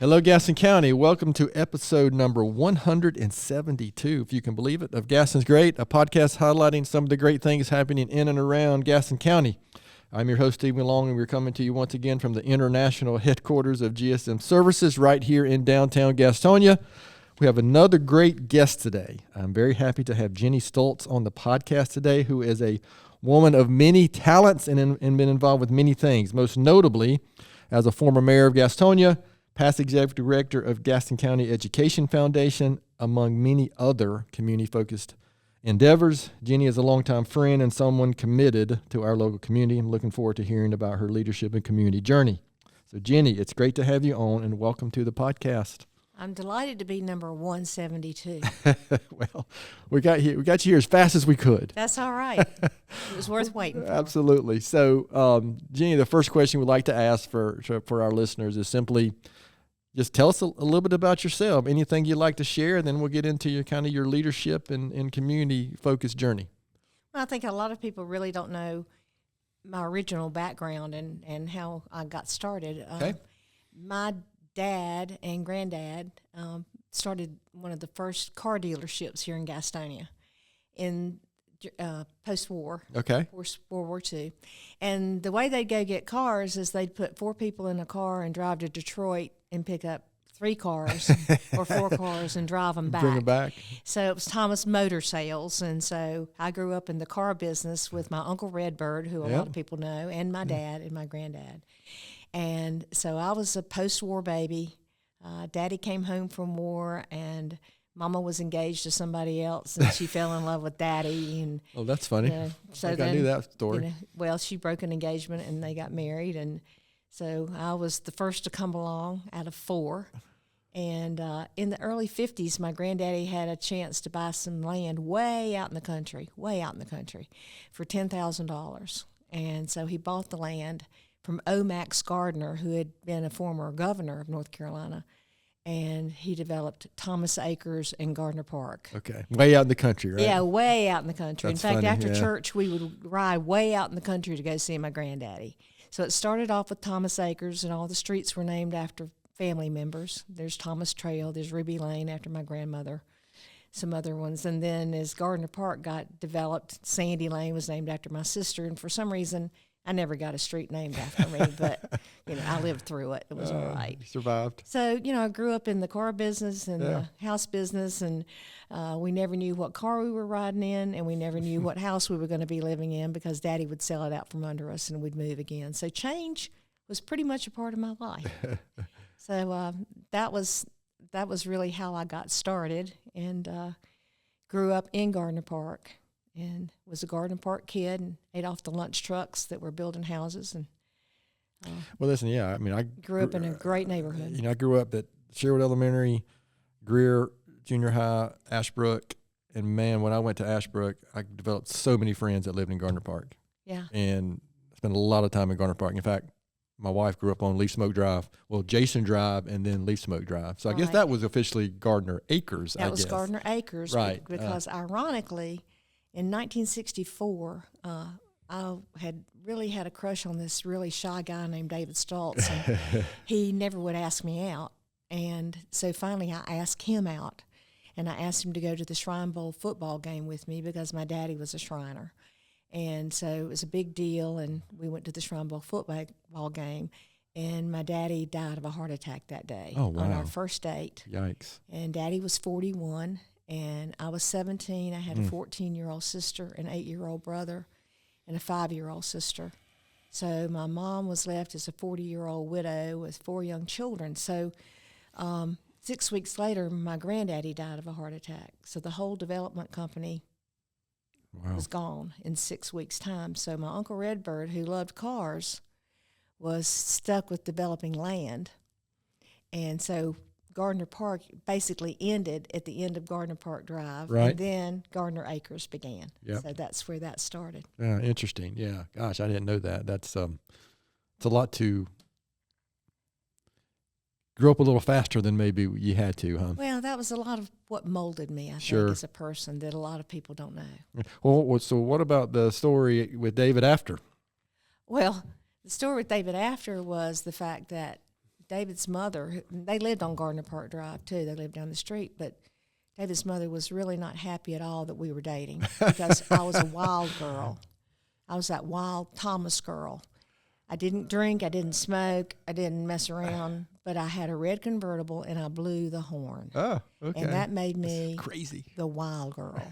Hello, Gaston County. Welcome to episode number 172, if you can believe it, of Gaston's Great, a podcast highlighting some of the great things happening in and around Gaston County. I'm your host, Stephen Long, and we're coming to you once again from the international headquarters of GSM Services right here in downtown Gastonia. We have another great guest today. I'm very happy to have Jennie Stultz on the podcast today, who is a woman of many talents and been involved with many things, most notably as a former mayor of Gastonia, past executive director of Gaston County Education Foundation, among many other community-focused endeavors. Jennie is a longtime friend and someone committed to our local community. I'm looking forward to hearing about her leadership and community journey. So, Jennie, it's great to have you on, and welcome to the podcast. I'm delighted to be number 172. Well, we got you here as fast as we could. That's all right. It was worth waiting for. Absolutely. So, Jennie, the first question we'd like to ask for our listeners is simply, just tell us a little bit about yourself, anything you'd like to share, and then we'll get into your leadership and community-focused journey. Well, I think a lot of people really don't know my original background and how I got started. Okay. My dad and granddad started one of the first car dealerships here in Gastonia in post-war. Okay. World War II. And the way they'd go get cars is they'd put 4 people in a car and drive to Detroit and pick up 3 cars or 4 cars and drive them back. Bring them back. So it was Thomas Motor Sales. And so I grew up in the car business with my Uncle Redbird, who a lot of people know, and my dad and my granddad. And so I was a post-war baby. Daddy came home from war, and Mama was engaged to somebody else, and she fell in love with Daddy. And oh, that's funny. So I knew that story. Well, she broke an engagement, and they got married, and so I was the first to come along out of 4. And in the early 50s, my granddaddy had a chance to buy some land way out in the country, for $10,000. And so he bought the land from O. Max Gardner, who had been a former governor of North Carolina, and he developed Thomas Acres and Gardner Park. Okay, way out in the country, right? Yeah, way out in the country. That's in fact, funny, after church, we would ride way out in the country to go see my granddaddy. So it started off with Thomas Acres, and all the streets were named after family members. There's Thomas Trail, there's Ruby Lane after my grandmother, some other ones. And then as Gardner Park got developed, Sandy Lane was named after my sister, and for some reason, I never got a street named after me, but, I lived through it. It was all right. You survived. So, I grew up in the car business and the house business, and we never knew what car we were riding in, and we never knew what house we were going to be living in because Daddy would sell it out from under us and we'd move again. So change was pretty much a part of my life. So that was really how I got started, and grew up in Gardner Park. And was a Gardner Park kid and ate off the lunch trucks that were building houses. And well, listen, I grew up in a great neighborhood. I grew up at Sherwood Elementary, Greer Junior High, Ashbrook, and man, when I went to Ashbrook, I developed so many friends that lived in Gardner Park. Yeah. And spent a lot of time in Gardner Park. In fact, my wife grew up on Leaf Smoke Drive, Jason Drive, and then Leaf Smoke Drive. So I guess that was officially Gardner Acres, That was Gardner Acres. Right. Because ironically, in 1964, I had really had a crush on this really shy guy named David Stultz, and he never would ask me out. And so finally I asked him out, and I asked him to go to the Shrine Bowl football game with me because my daddy was a Shriner. And so it was a big deal, and we went to the Shrine Bowl football game, and my daddy died of a heart attack that day on our first date. Yikes. And Daddy was 41. And I was 17. I had a 14-year-old sister, an 8-year-old brother, and a 5-year-old sister. So my mom was left as a 40-year-old widow with 4 young children. So 6 weeks later, my granddaddy died of a heart attack. So the whole development company was gone in 6 weeks' time. So my Uncle Redbird, who loved cars, was stuck with developing land. And so Gardner Park basically ended at the end of Gardner Park Drive, and then Gardner Acres began. Yep. So that's where that started. Yeah, interesting. Yeah, gosh, I didn't know that. That's it's a lot to grow up a little faster than maybe you had to, huh? Well, that was a lot of what molded me, I think, as a person that a lot of people don't know. Well, so what about the story with David after? Well, the story with David after was the fact that David's mother, they lived on Gardner Park Drive too. They lived down the street, but David's mother was really not happy at all that we were dating because I was a wild girl. I was that wild Thomas girl. I didn't drink, I didn't smoke, I didn't mess around, but I had a red convertible and I blew the horn. Oh, okay. And that made me crazy. The wild girl.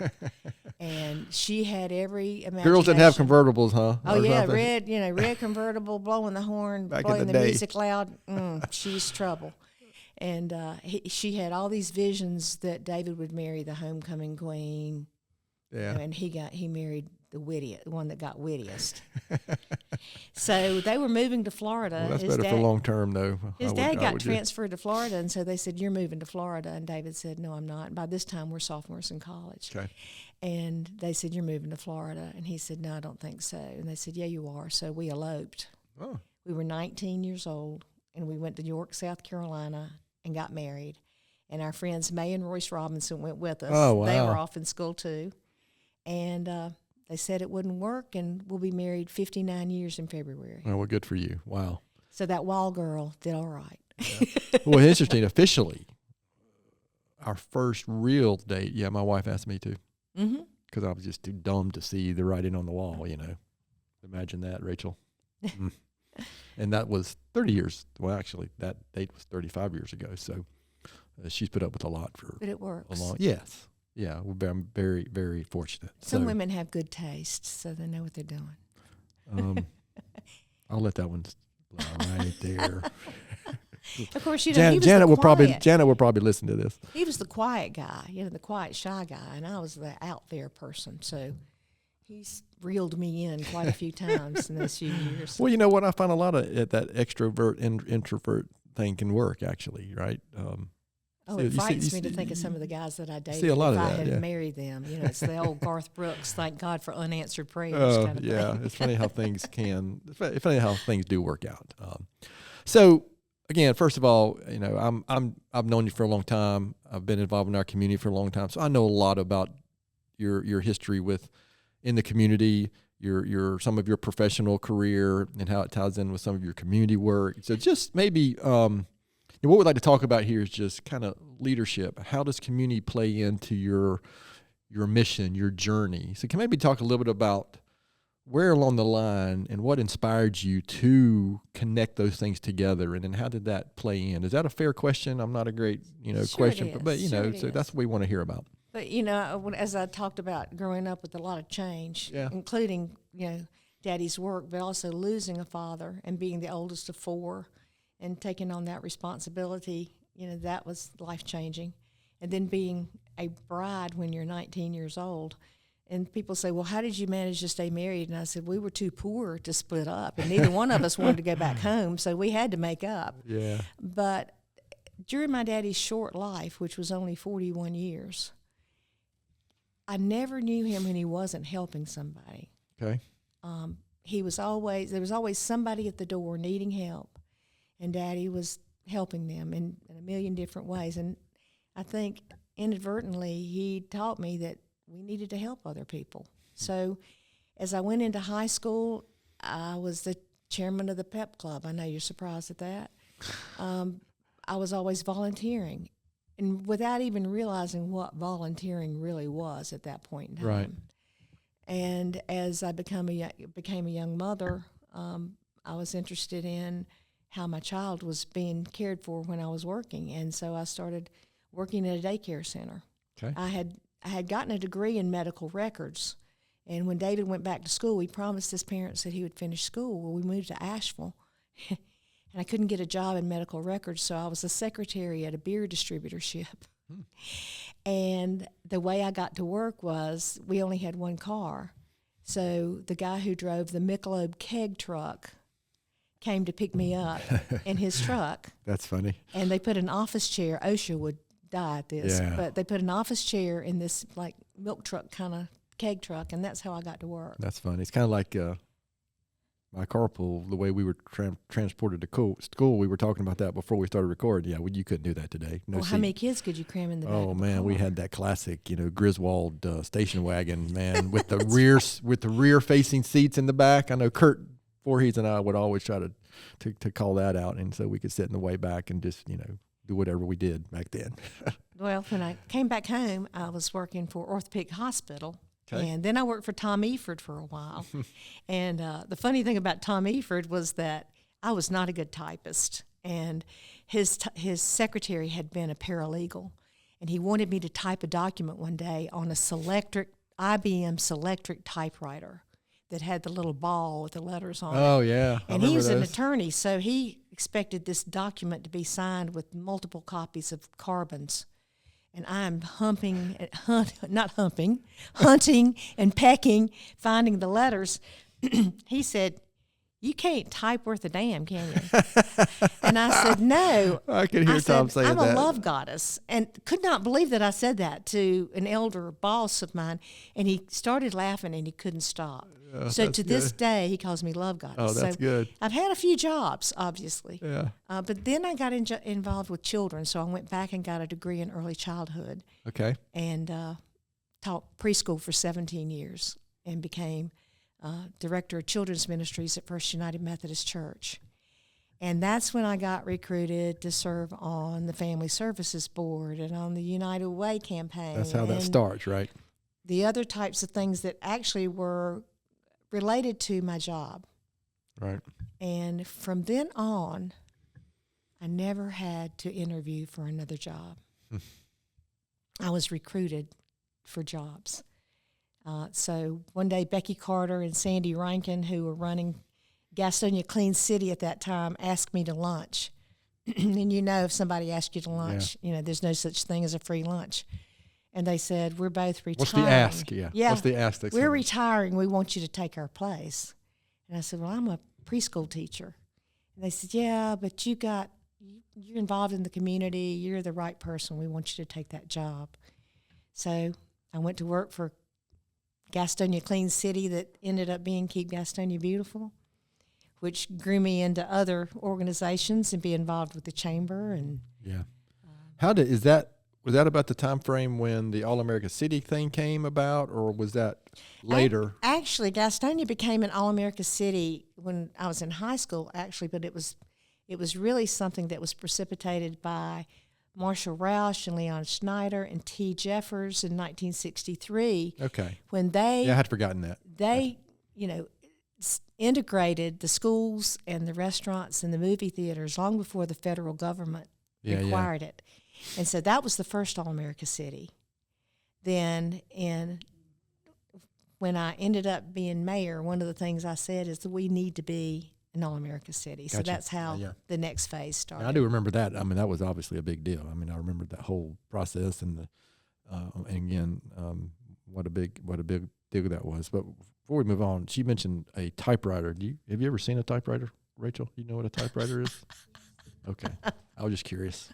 And she had every imagination. Girls didn't have convertibles, huh? Oh, Or yeah, something? red convertible, blowing the horn, Back in blowing the the day. music loud. She was trouble. And she had all these visions that David would marry the homecoming queen. Yeah. And he married the one that got wittiest. So they were moving to Florida. Well, that's better for long term, though. His dad got transferred to Florida, and so they said, "You're moving to Florida." And David said, "No, I'm not." And by this time, we're sophomores in college. Okay. And they said, "You're moving to Florida." And he said, "No, I don't think so." And they said, "Yeah, you are." So we eloped. Oh. We were 19 years old, and we went to York, South Carolina, and got married. And our friends May and Royce Robinson went with us. Oh, wow. They were off in school, too. And they said it wouldn't work, and we'll be married 59 years in February. Oh, well, good for you. Wow. So that wild girl did all right. Yeah. Well, interesting. Officially, our first real date, yeah, my wife asked me to. Mm-hmm. Because I was just too dumb to see the writing on the wall, you know. Imagine that, Rachel. And that was 30 years. Well, actually, that date was 35 years ago. So she's put up with a lot for But it works. a long. Yes. Yeah. I'm very, very fortunate. Some women have good taste, so they know what they're doing. I'll let that one lie right there. Of course, you know, he was Janet will quiet. Janet will probably listen to this. He was the quiet guy, the quiet, shy guy, and I was the out there person. So he's reeled me in quite a few times in those few years. Well, you know what? I find a lot of that extrovert and introvert thing can work, actually, right? It frightens me to think of some of the guys that I dated. See a lot if of I that, had yeah. married them, it's the old Garth Brooks, thank God for unanswered prayers kind of yeah, thing. it's funny how things it's funny how things do work out. So again, first of all, you know, I've known you for a long time. I've been involved in our community for a long time, so I know a lot about your history in the community, your some of your professional career and how it ties in with some of your community work. So just maybe what we'd like to talk about here is just kind of leadership. How does community play into your mission, your journey? So can maybe talk a little bit about where along the line and what inspired you to connect those things together, and then how did that play in? Is that a fair question? I'm not a great, Sure question, but Sure so that's what we want to hear about. But, as I talked about growing up with a lot of change, Yeah. including, Daddy's work, but also losing a father and being the oldest of four and taking on that responsibility, that was life-changing. And then being a bride when you're 19 years old. And people say, well, how did you manage to stay married? And I said, we were too poor to split up, and neither one of us wanted to go back home, so we had to make up. Yeah. But during my daddy's short life, which was only 41 years, I never knew him when he wasn't helping somebody. Okay. There was always somebody at the door needing help, and Daddy was helping them in a million different ways. And I think inadvertently he taught me that we needed to help other people. So as I went into high school, I was the chairman of the pep club. I know you're surprised at that. I was always volunteering, and without even realizing what volunteering really was at that point in time. Right. And as I became a young mother, I was interested in how my child was being cared for when I was working, and so I started working at a daycare center. Okay. I had gotten a degree in medical records, and when David went back to school, he promised his parents that he would finish school. Well, we moved to Asheville, and I couldn't get a job in medical records, so I was a secretary at a beer distributorship. And the way I got to work was we only had one car. So the guy who drove the Michelob keg truck came to pick me up in his truck. That's funny. And they put an office chair. OSHA would die at this. Yeah. But they put an office chair in this like milk truck kind of keg truck, and that's how I got to work. That's funny. It's kind of like my carpool, the way we were transported to school. We were talking about that before we started recording. Yeah, you couldn't do that today. No Well, how many kids could you cram in the back Oh of the man, car? we had that classic, Griswold station wagon, man, with the rear facing seats in the back. I know Kurt Voorhees and I would always try to call that out, and so we could sit in the way back and just do whatever we did back then. Well, when I came back home, I was working for Orthopedic Hospital. Okay. And then I worked for Tom Eford for a while. And the funny thing about Tom Eford was that I was not a good typist. And his secretary had been a paralegal. And he wanted me to type a document one day on a IBM Selectric typewriter that had the little ball with the letters on it. Oh, yeah. And he was an attorney, so he expected this document to be signed with multiple copies of carbons. And I'm hunting and pecking, finding the letters. He said, "You can't type worth a damn, can you?" And I said, "No." I can hear Tom saying that. I'm a love goddess. And could not believe that I said that to an elder boss of mine. And he started laughing and he couldn't stop. So to this day, he calls me love goddess. Oh, that's good. I've had a few jobs, obviously. Yeah. But then I got involved with children. So I went back and got a degree in early childhood. Okay. And taught preschool for 17 years and became director of children's ministries at First United Methodist Church. And that's when I got recruited to serve on the Family Services Board and on the United Way campaign. That's how that starts, right? The other types of things that actually were related to my job. Right. And from then on, I never had to interview for another job. I was recruited for jobs. So one day, Becky Carter and Sandy Rankin, who were running Gastonia Clean City at that time, asked me to lunch. And if somebody asked you to lunch, there's no such thing as a free lunch. And they said, "We're both retiring." What's the ask? Yeah. What's the ask? We're retiring. We want you to take our place. And I said, "Well, I'm a preschool teacher." And they said, "Yeah, but you're involved in the community. You're the right person. We want you to take that job." So I went to work for Gastonia Clean City that ended up being Keep Gastonia Beautiful, which grew me into other organizations and be involved with the chamber. And yeah. Was that about the time frame when the All-America City thing came about, or was that later? Actually, Gastonia became an All-America City when I was in high school, actually, but it was really something that was precipitated by Marshall Roush and Leon Schneider and T. Jeffers in 1963. Okay. When they... Yeah, I had forgotten that. They, integrated the schools and the restaurants and the movie theaters long before the federal government required it. And so that was the first All-America City. Then when I ended up being mayor, one of the things I said is that we need to be an All-America City. Gotcha. So that's how the next phase started. And I do remember that. I mean, that was obviously a big deal. I mean, I remember that whole process and what a big deal that was. But before we move on, she mentioned a typewriter. Have you ever seen a typewriter, Rachel? You know what a typewriter is? Okay. I was just curious.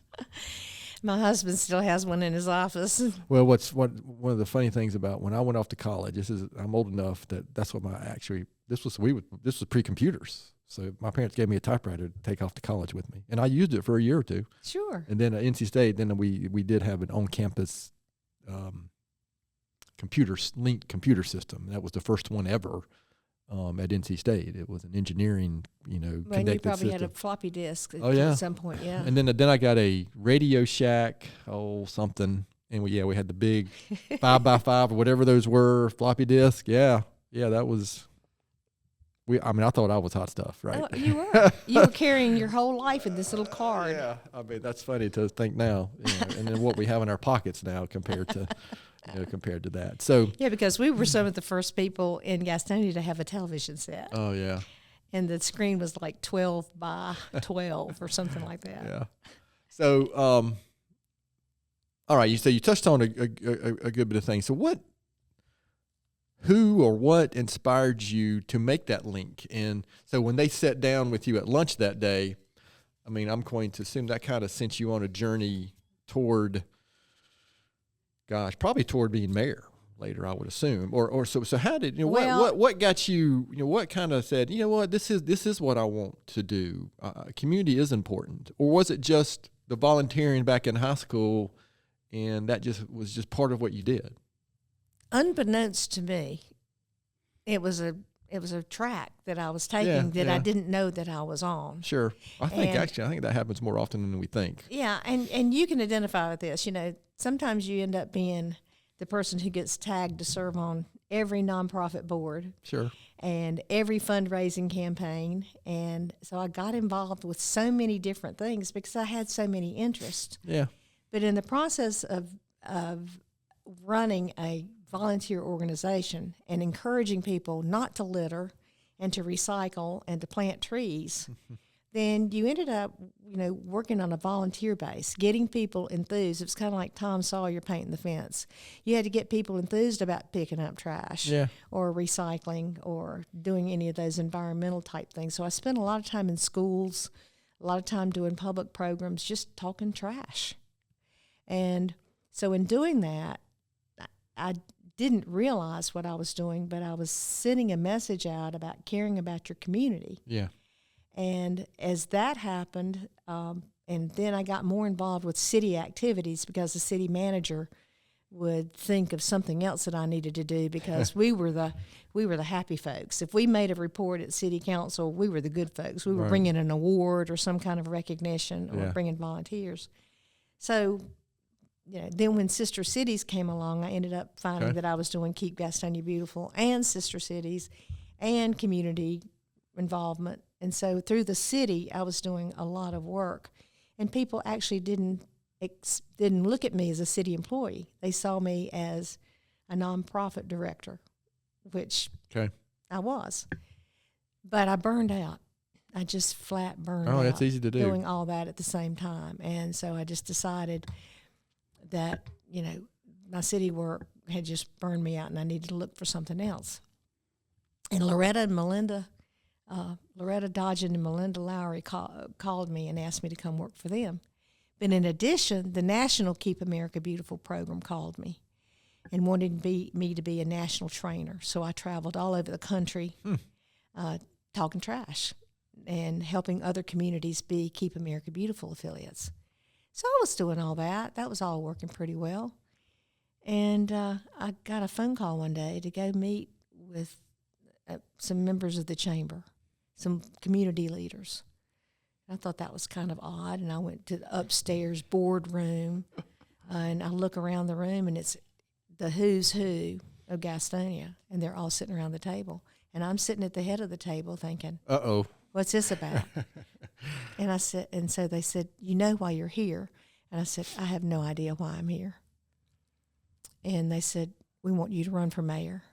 My husband still has one in his office. Well, one of the funny things about when I went off to college, I'm old enough that's what this was pre-computers. So my parents gave me a typewriter to take off to college with me, and I used it for a year or two. Sure. And then at NC State, we did have an on-campus linked computer system. That was the first one ever at NC State. It was an engineering, connected system. You probably had a floppy disk at some point, yeah. And then I got a Radio Shack, something, and we had the big 5x5 or whatever those were, floppy disk. Yeah, that was. I thought I was hot stuff, right? Oh, you were. You were carrying your whole life in this little card. Yeah, I mean that's funny to think now, and then what we have in our pockets now compared to that. So yeah, because we were some of the first people in Gastonia to have a television set. Oh yeah. And the screen was like 12 by 12 or something like that. Yeah. So, all right. You touched on a good bit of things. So who or what inspired you to make that link? And so when they sat down with you at lunch that day, I mean, I'm going to assume that kind of sent you on a journey toward being mayor later, I would assume. So how did, what got you, what kind of said, this is what I want to do. Community is important. Or was it just the volunteering back in high school and that was part of what you did? Unbeknownst to me, it was it was a track that I was taking that I didn't know that I was on. Sure. I think that happens more often than we think. Yeah, and you can identify with this. Sometimes you end up being the person who gets tagged to serve on every nonprofit board. Sure. And every fundraising campaign. And so I got involved with so many different things because I had so many interests. Yeah. But in the process of running a volunteer organization and encouraging people not to litter and to recycle and to plant trees, then you ended up, working on a volunteer base, getting people enthused. It was kind of like Tom Sawyer painting the fence. You had to get people enthused about picking up trash or recycling or doing any of those environmental type things. So I spent a lot of time in schools, a lot of time doing public programs, just talking trash. And so in doing that, I didn't realize what I was doing, but I was sending a message out about caring about your community. Yeah. And as that happened, and then I got more involved with city activities because the city manager would think of something else that I needed to do because we were the happy folks. If we made a report at city council, we were the good folks. We were bringing an award or some kind of recognition or bringing volunteers. So, then when Sister Cities came along, I ended up finding that I was doing Keep Gastonia Beautiful and Sister Cities and community involvement. And so through the city, I was doing a lot of work. And people actually didn't look at me as a city employee. They saw me as a nonprofit director, which I was. But I burned out. I just flat burned out. Oh, that's easy to do. Doing all that at the same time. And so I just decided that, my city work had just burned me out and I needed to look for something else. And Loretta Dodgen and Melinda Lowry called me and asked me to come work for them. But in addition, the National Keep America Beautiful program called me and wanted me to be a national trainer. So I traveled all over the country talking trash and helping other communities be Keep America Beautiful affiliates. So I was doing all that. That was all working pretty well. And I got a phone call one day to go meet with some members of the chamber, some community leaders. I thought that was kind of odd, and I went to the upstairs boardroom, and I look around the room, and it's the who's who of Gastonia, and they're all sitting around the table. And I'm sitting at the head of the table thinking, uh-oh, what's this about? And so they said, why you're here? And I said, I have no idea why I'm here. And they said, we want you to run for mayor.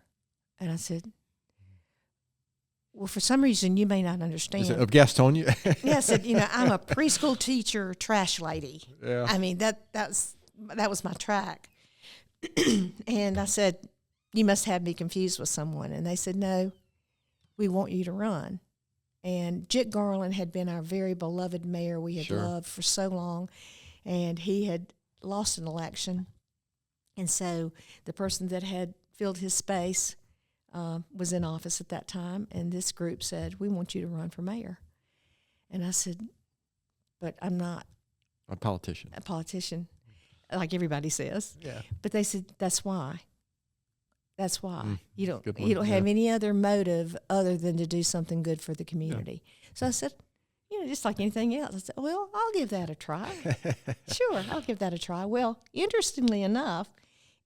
And I said, well, for some reason, you may not understand. Is it of Gastonia? Yeah, I said, I'm a preschool teacher, trash lady. Yeah. I mean, that was my track. And I said, you must have me confused with someone. And they said, no, we want you to run. And Jit Garland had been our very beloved mayor we had loved for so long, and he had lost an election. And so the person that had filled his space was in office at that time, and this group said, we want you to run for mayor. And I said, but I'm not a politician, like everybody says. Yeah. But they said, that's why. That's why. You don't have any other motive other than to do something good for the community. Yeah. So I said, just like anything else, I said, well, I'll give that a try. Sure, I'll give that a try. Well, interestingly enough,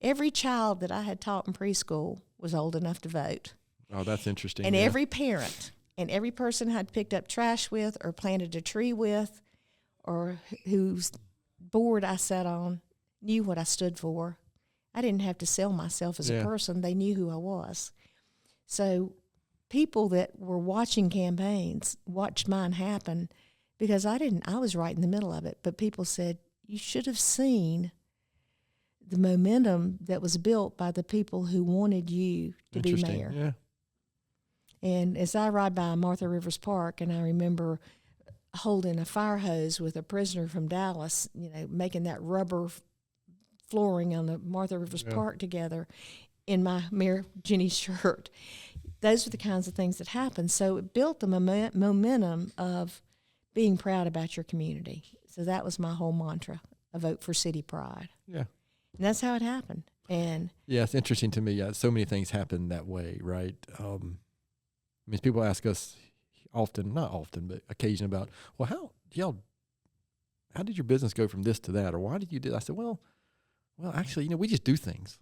every child that I had taught in preschool was old enough to vote. Oh, that's interesting. And every parent and every person I'd picked up trash with or planted a tree with or whose board I sat on knew what I stood for. I didn't have to sell myself as a person. They knew who I was. So people that were watching campaigns watched mine happen because I was right in the middle of it. But people said, you should have seen the momentum that was built by the people who wanted you to be mayor. Yeah. And as I ride by Martha Rivers Park, and I remember holding a fire hose with a prisoner from Dallas, making that rubber flooring on the Martha Rivers Park together in my Mayor Jennie shirt. Those are the kinds of things that happen. So it built the momentum of being proud about your community. So that was my whole mantra, a vote for city pride. Yeah. And that's how it happened. And yeah, it's interesting to me. Yeah, so many things happen that way, right? I mean, people ask us often, not often, but occasion about, well, how did your business go from this to that? Or why did you do that? I said, well, actually, we just do things.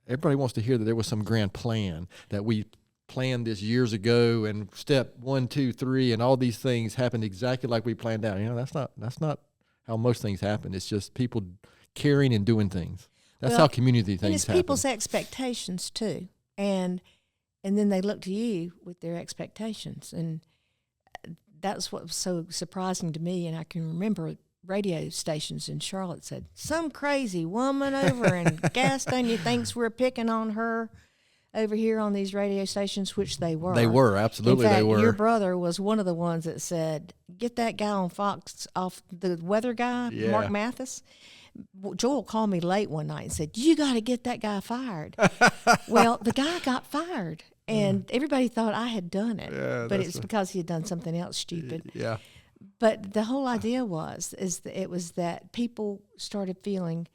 Everybody wants to hear that there was some grand plan, that we planned this years ago, and step 1, 2, 3, and all these things happened exactly like we planned out. That's not how most things happen. It's just people caring and doing things. That's how community things happen. And it's people's expectations too, and then they look to you with their expectations, and that's what was so surprising to me. And I can remember radio stations in Charlotte said, some crazy woman over in Gastonia thinks we're picking on her over here on these radio stations, which they were. They were, absolutely. In fact, they were. Your brother was one of the ones that said, get that guy on Fox off, the weather guy, Mark Mathis. Joel called me late one night and said, you got to get that guy fired. Well, the guy got fired, and everybody thought I had done it, but it's because he had done something else stupid. Yeah. But the whole idea was that people started feeling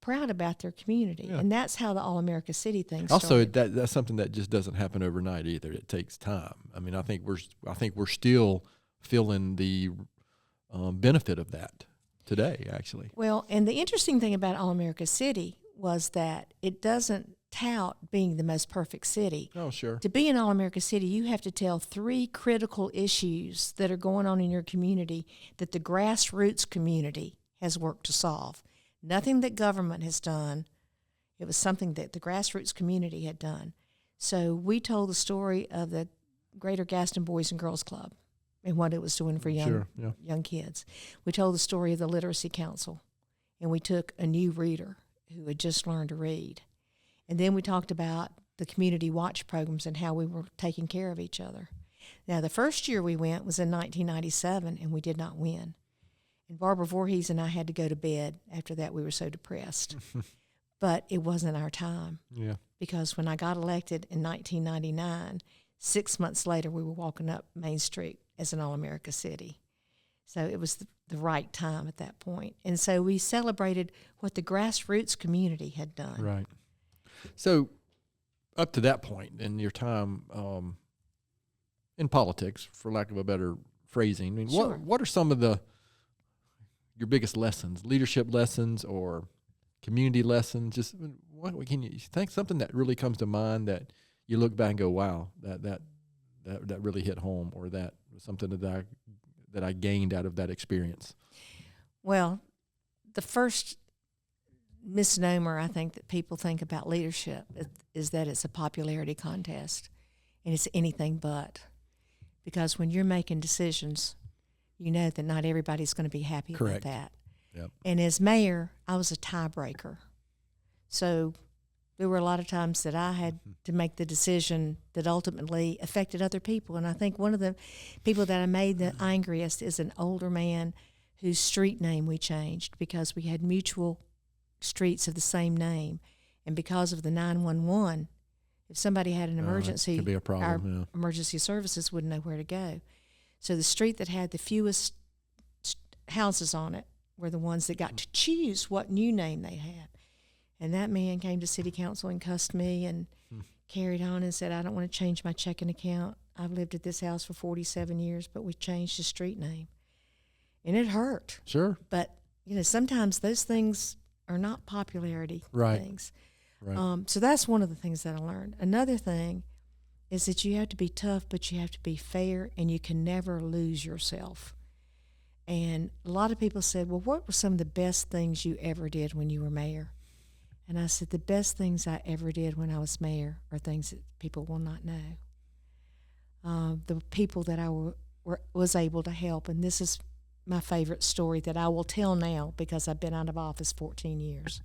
proud about their community, and that's how the All America City thing started. Also, that's something that just doesn't happen overnight either. It takes time. I mean, I think we're still feeling the benefit of that today, actually. Well, and the interesting thing about All America City was that it doesn't tout being the most perfect city. Oh, sure. To be in All America City, you have to tell 3 critical issues that are going on in your community that the grassroots community has worked to solve. Nothing that government has done. It was something that the grassroots community had done. So we told the story of the Greater Gaston Boys and Girls Club and what it was doing for young kids. We told the story of the Literacy Council, and we took a new reader who had just learned to read. And then we talked about the community watch programs and how we were taking care of each other. Now, the first year we went was in 1997, and we did not win. And Barbara Voorhees and I had to go to bed after that. We were so depressed. But it wasn't our time. Yeah. Because when I got elected in 1999, 6 months later, we were walking up Main Street as an All-America City. So it was the right time at that point. And so we celebrated what the grassroots community had done. Right. So up to that point in your time in politics, for lack of a better phrasing, I mean, Sure. what are some of your biggest lessons, leadership lessons or community lessons? Just what can you think something that really comes to mind that you look back and go, wow, that really hit home, or that was something that I gained out of that experience? Well, the first misnomer I think that people think about leadership is that it's a popularity contest, and it's anything but. Because when you're making decisions, you know that not everybody's going to be happy Correct. about that. Yep. And as mayor, I was a tiebreaker. So there were a lot of times that I had to make the decision that ultimately affected other people. And I think one of the people that I made the angriest is an older man whose street name we changed because we had mutual streets of the same name. And because of the 911, if somebody had an emergency, could be a problem, our emergency services wouldn't know where to go. So the street that had the fewest houses on it were the ones that got to choose what new name they had. And that man came to city council and cussed me and carried on and said, I don't want to change my checking account. I've lived at this house for 47 years, but we changed the street name. And it hurt. Sure. But, sometimes those things are not popularity things. Right. So that's one of the things that I learned. Another thing is that you have to be tough, but you have to be fair, and you can never lose yourself. And a lot of people said, well, what were some of the best things you ever did when you were mayor? And I said, the best things I ever did when I was mayor are things that people will not know. The people that I was able to help, and this is my favorite story that I will tell now because I've been out of office 14 years.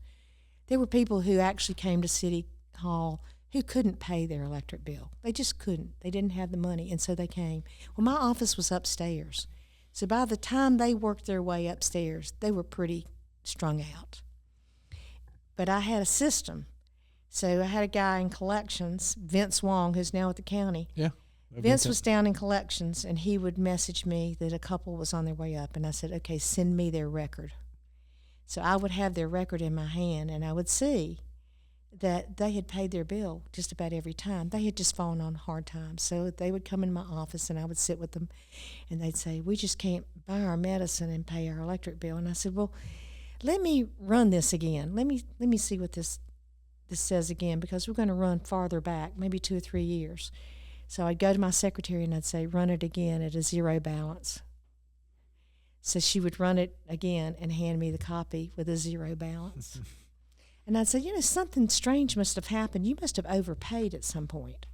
There were people who actually came to City Hall who couldn't pay their electric bill. They just couldn't. They didn't have the money, and so they came. Well, my office was upstairs. So by the time they worked their way upstairs, they were pretty strung out. But I had a system. So I had a guy in collections, Vince Wong, who's now at the county. Yeah. Vince was down in collections, and he would message me that a couple was on their way up, and I said, okay, send me their record. So I would have their record in my hand, and I would see that they had paid their bill just about every time. They had just fallen on hard times. So they would come in my office and I would sit with them and they'd say, we just can't buy our medicine and pay our electric bill. And I said, well, let me run this again. Let me see what this says again, because we're going to run farther back, maybe 2 or 3 years. So I'd go to my secretary and I'd say, run it again at a zero balance. So she would run it again and hand me the copy with a zero balance. And I'd say, something strange must have happened. You must have overpaid at some point.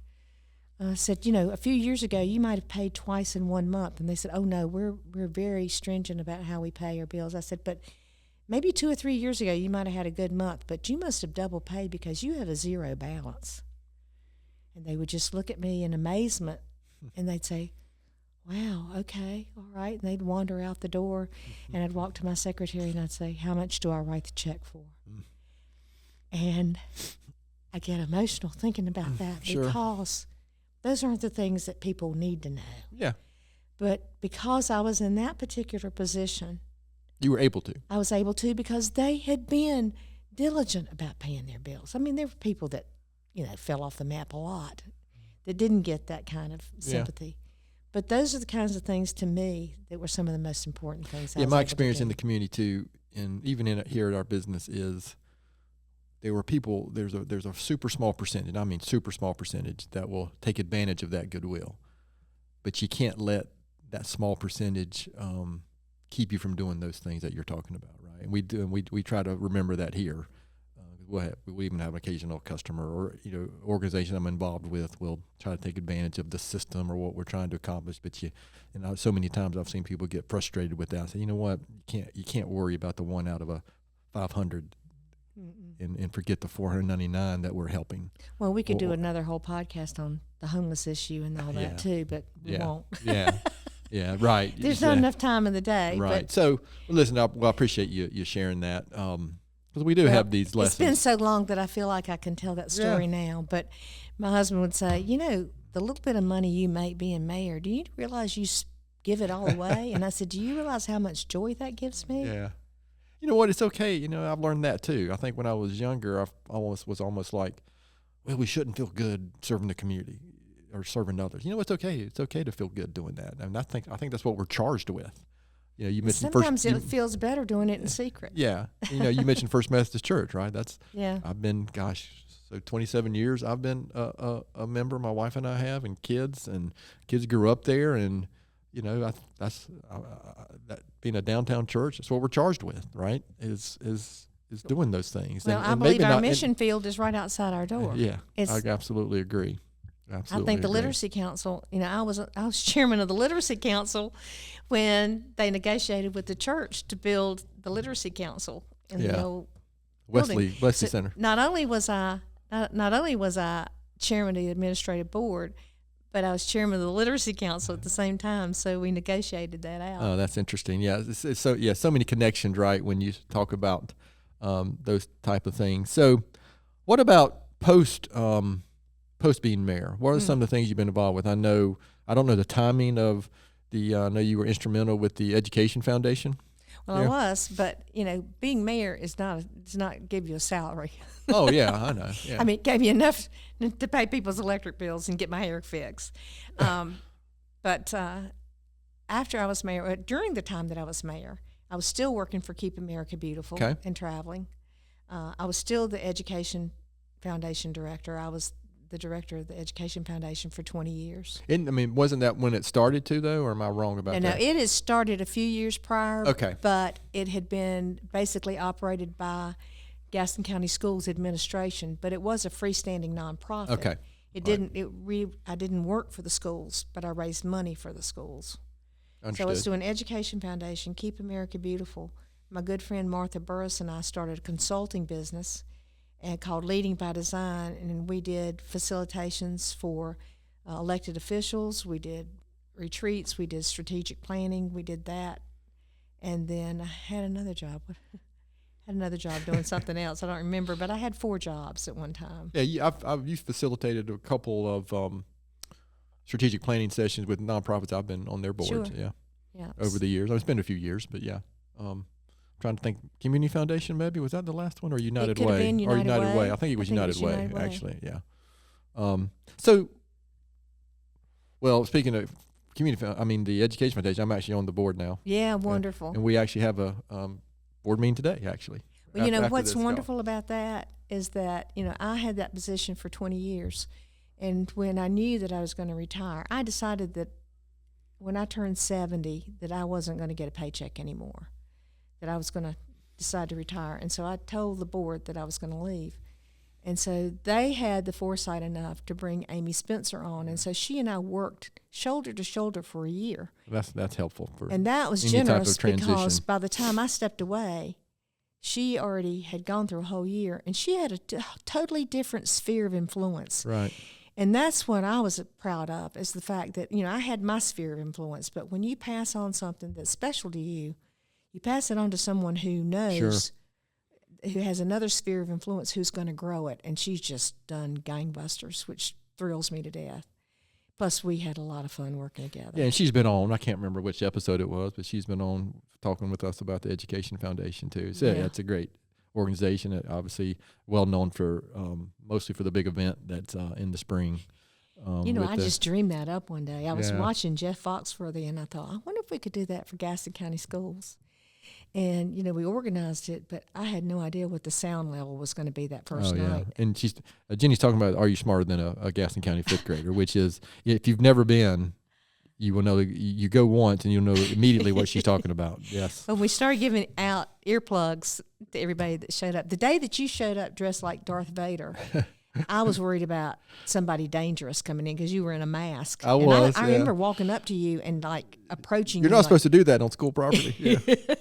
I said, a few years ago, you might have paid twice in 1 month. And they said, oh, no, we're very stringent about how we pay our bills. I said, but maybe 2 or 3 years ago, you might have had a good month, but you must have double paid because you have a zero balance. And they would just look at me in amazement, and they'd say, wow, okay, all right. And they'd wander out the door, and I'd walk to my secretary, and I'd say, how much do I write the check for? And I get emotional thinking about that because those aren't the things that people need to know. Yeah. But because I was in that particular position, you were able to. I was able to because they had been diligent about paying their bills. I mean, there were people that, fell off the map a lot that didn't get that kind of sympathy. Yeah. But those are the kinds of things to me that were some of the most important things. Yeah, my experience in the community too, and even here at our business is there were people, there's a super small percentage, I mean super small percentage, that will take advantage of that goodwill. But you can't let that small percentage keep you from doing those things that you're talking about, right? And we do, and we try to remember that here. We even have an occasional customer or organization I'm involved with will try to take advantage of the system or what we're trying to accomplish. But so many times I've seen people get frustrated with that. I say, you know what, you can't worry about the 1 out of a 500 and forget the 499 that we're helping. Well, we could do another whole podcast on the homeless issue and all that too, but we won't. Yeah, right. There's not enough time in the day. Right. So, listen, I appreciate you sharing that. Because we do have these lessons. It's been so long that I feel like I can tell that story now. But my husband would say, the little bit of money you make being mayor, do you realize you give it all away? And I said, do you realize how much joy that gives me? Yeah. You know what? It's okay. I've learned that too. I think when I was younger, I was almost like, well, we shouldn't feel good serving the community or serving others. It's okay. It's okay to feel good doing that. And I think that's what we're charged with. You mentioned sometimes it feels better doing it in secret. Yeah. You mentioned First Methodist Church, right? Yeah. I've been, 27 years I've been a member. My wife and I have, and kids grew up there, and that's that being a downtown church. That's what we're charged with, right? Is doing those things. Well, I believe our mission field is right outside our door. Yeah, I absolutely agree. Absolutely, I think the Literacy Council. I was chairman of the Literacy Council when they negotiated with the church to build the Literacy Council in the old Wesley Center. Not only was I chairman of the administrative board, but I was chairman of the Literacy Council at the same time. So we negotiated that out. Oh, that's interesting. Yeah, it's so many connections, right? When you talk about those type of things. So, what about post being mayor? What are some of the things you've been involved with? I don't know the timing of the. I know you were instrumental with the Education Foundation. Well, I was, but being mayor does not give you a salary. Oh yeah, I know. Yeah. I mean, it gave me enough to pay people's electric bills and get my hair fixed. But after I was mayor, during the time that I was mayor, I was still working for Keep America Beautiful and traveling. I was still the Education Foundation director. I was the director of the Education Foundation for 20 years. Wasn't that when it started too, though, or am I wrong about that? No, it had started a few years prior. Okay. But it had been basically operated by Gaston County Schools Administration, but it was a freestanding nonprofit. Okay. I didn't work for the schools, but I raised money for the schools. Understood. So it's through an Education Foundation, Keep America Beautiful. My good friend Martha Burris and I started a consulting business called Leading by Design, and we did facilitations for elected officials. We did retreats. We did strategic planning. We did that. And then I had another job. Doing something else. I don't remember, but I had 4 jobs at one time. Yeah, you've facilitated a couple of strategic planning sessions with nonprofits. I've been on their boards. Sure. Yeah. Over the years. It's been a few years, but yeah. trying to think. Community Foundation, maybe, was that the last one, or United could have Way? been United Way. I think it was United Way, United Way. actually. Yeah. So, well, speaking of the Education Foundation, I'm actually on the board now. Yeah, wonderful. And we actually have a board meeting today, actually. Well, what's wonderful about that is that, I had that position for 20 years. And when I knew that I was going to retire, I decided that when I turned 70, that I wasn't going to get a paycheck anymore, that I was going to decide to retire. And so I told the board that I was going to leave. And so they had the foresight enough to bring Amy Spencer on. And so she and I worked shoulder to shoulder for a year. That's helpful. And that was generous because by the time I stepped away, she already had gone through a whole year. And she had a totally different sphere of influence. Right. And that's what I was proud of, is the fact that, I had my sphere of influence. But when you pass on something that's special to you, you pass it on to someone who knows, who has another sphere of influence, who's going to grow it. And she's just done gangbusters, which thrills me to death. Plus, we had a lot of fun working together. Yeah, and she's been on, I can't remember which episode it was, but she's been on talking with us about the Education Foundation, too. So, yeah, it's a great organization, obviously well known for mostly for the big event that's in the spring. I just dreamed that up one day. I was watching Jeff Foxworthy, and I thought, I wonder if we could do that for Gaston County Schools. And, we organized it, but I had no idea what the sound level was going to be that first night. And Jennie's talking about, are you smarter than a Gaston County fifth grader, which is, if you've never been, you will know, you go once and you'll know immediately what she's talking about. Yes. When we started giving out earplugs to everybody that showed up, the day that you showed up dressed like Darth Vader, I was worried about somebody dangerous coming in because you were in a mask. I remember walking up to you and approaching you. You're not supposed to do that on school property. Yeah.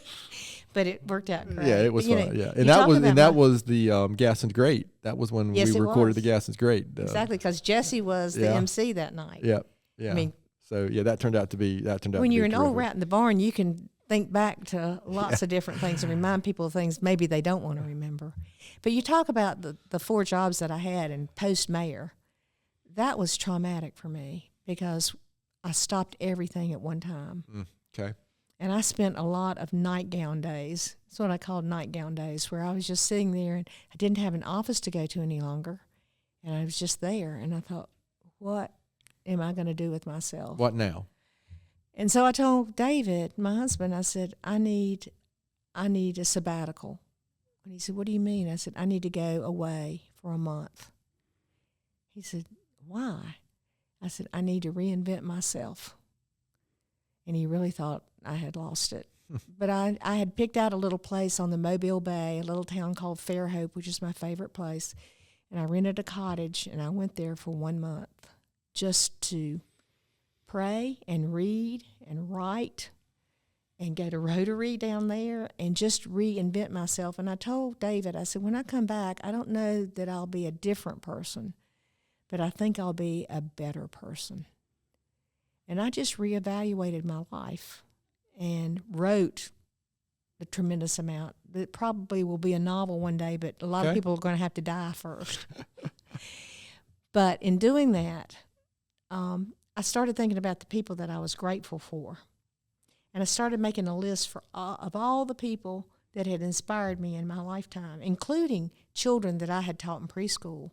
But it worked out great. Yeah, it was fun. And that was the Gaston's Great. That was when we recorded the Gaston's Great. Exactly, because Jesse was the MC that night. Yeah. Yeah. That turned out to be when you're an old rat in the barn, you can think back to lots of different things and remind people of things maybe they don't want to remember. But you talk about the 4 jobs that I had and post-mayor. That was traumatic for me because I stopped everything at one time. Okay. And I spent a lot of nightgown days. That's what I called nightgown days, where I was just sitting there and I didn't have an office to go to any longer. And I was just there. And I thought, what am I going to do with myself? What now? And so I told David, my husband, I said, I need a sabbatical. And he said, what do you mean? I said, I need to go away for a month. He said, why? I said, I need to reinvent myself. And he really thought I had lost it. But I had picked out a little place on the Mobile Bay, a little town called Fairhope, which is my favorite place. And I rented a cottage, and I went there for 1 month just to pray and read and write and go to Rotary down there and just reinvent myself. And I told David, I said, when I come back, I don't know that I'll be a different person, but I think I'll be a better person. And I just reevaluated my life and wrote a tremendous amount. It probably will be a novel one day, but a lot of people are going to have to die first. But in doing that, I started thinking about the people that I was grateful for. And I started making a list of all the people that had inspired me in my lifetime, including children that I had taught in preschool,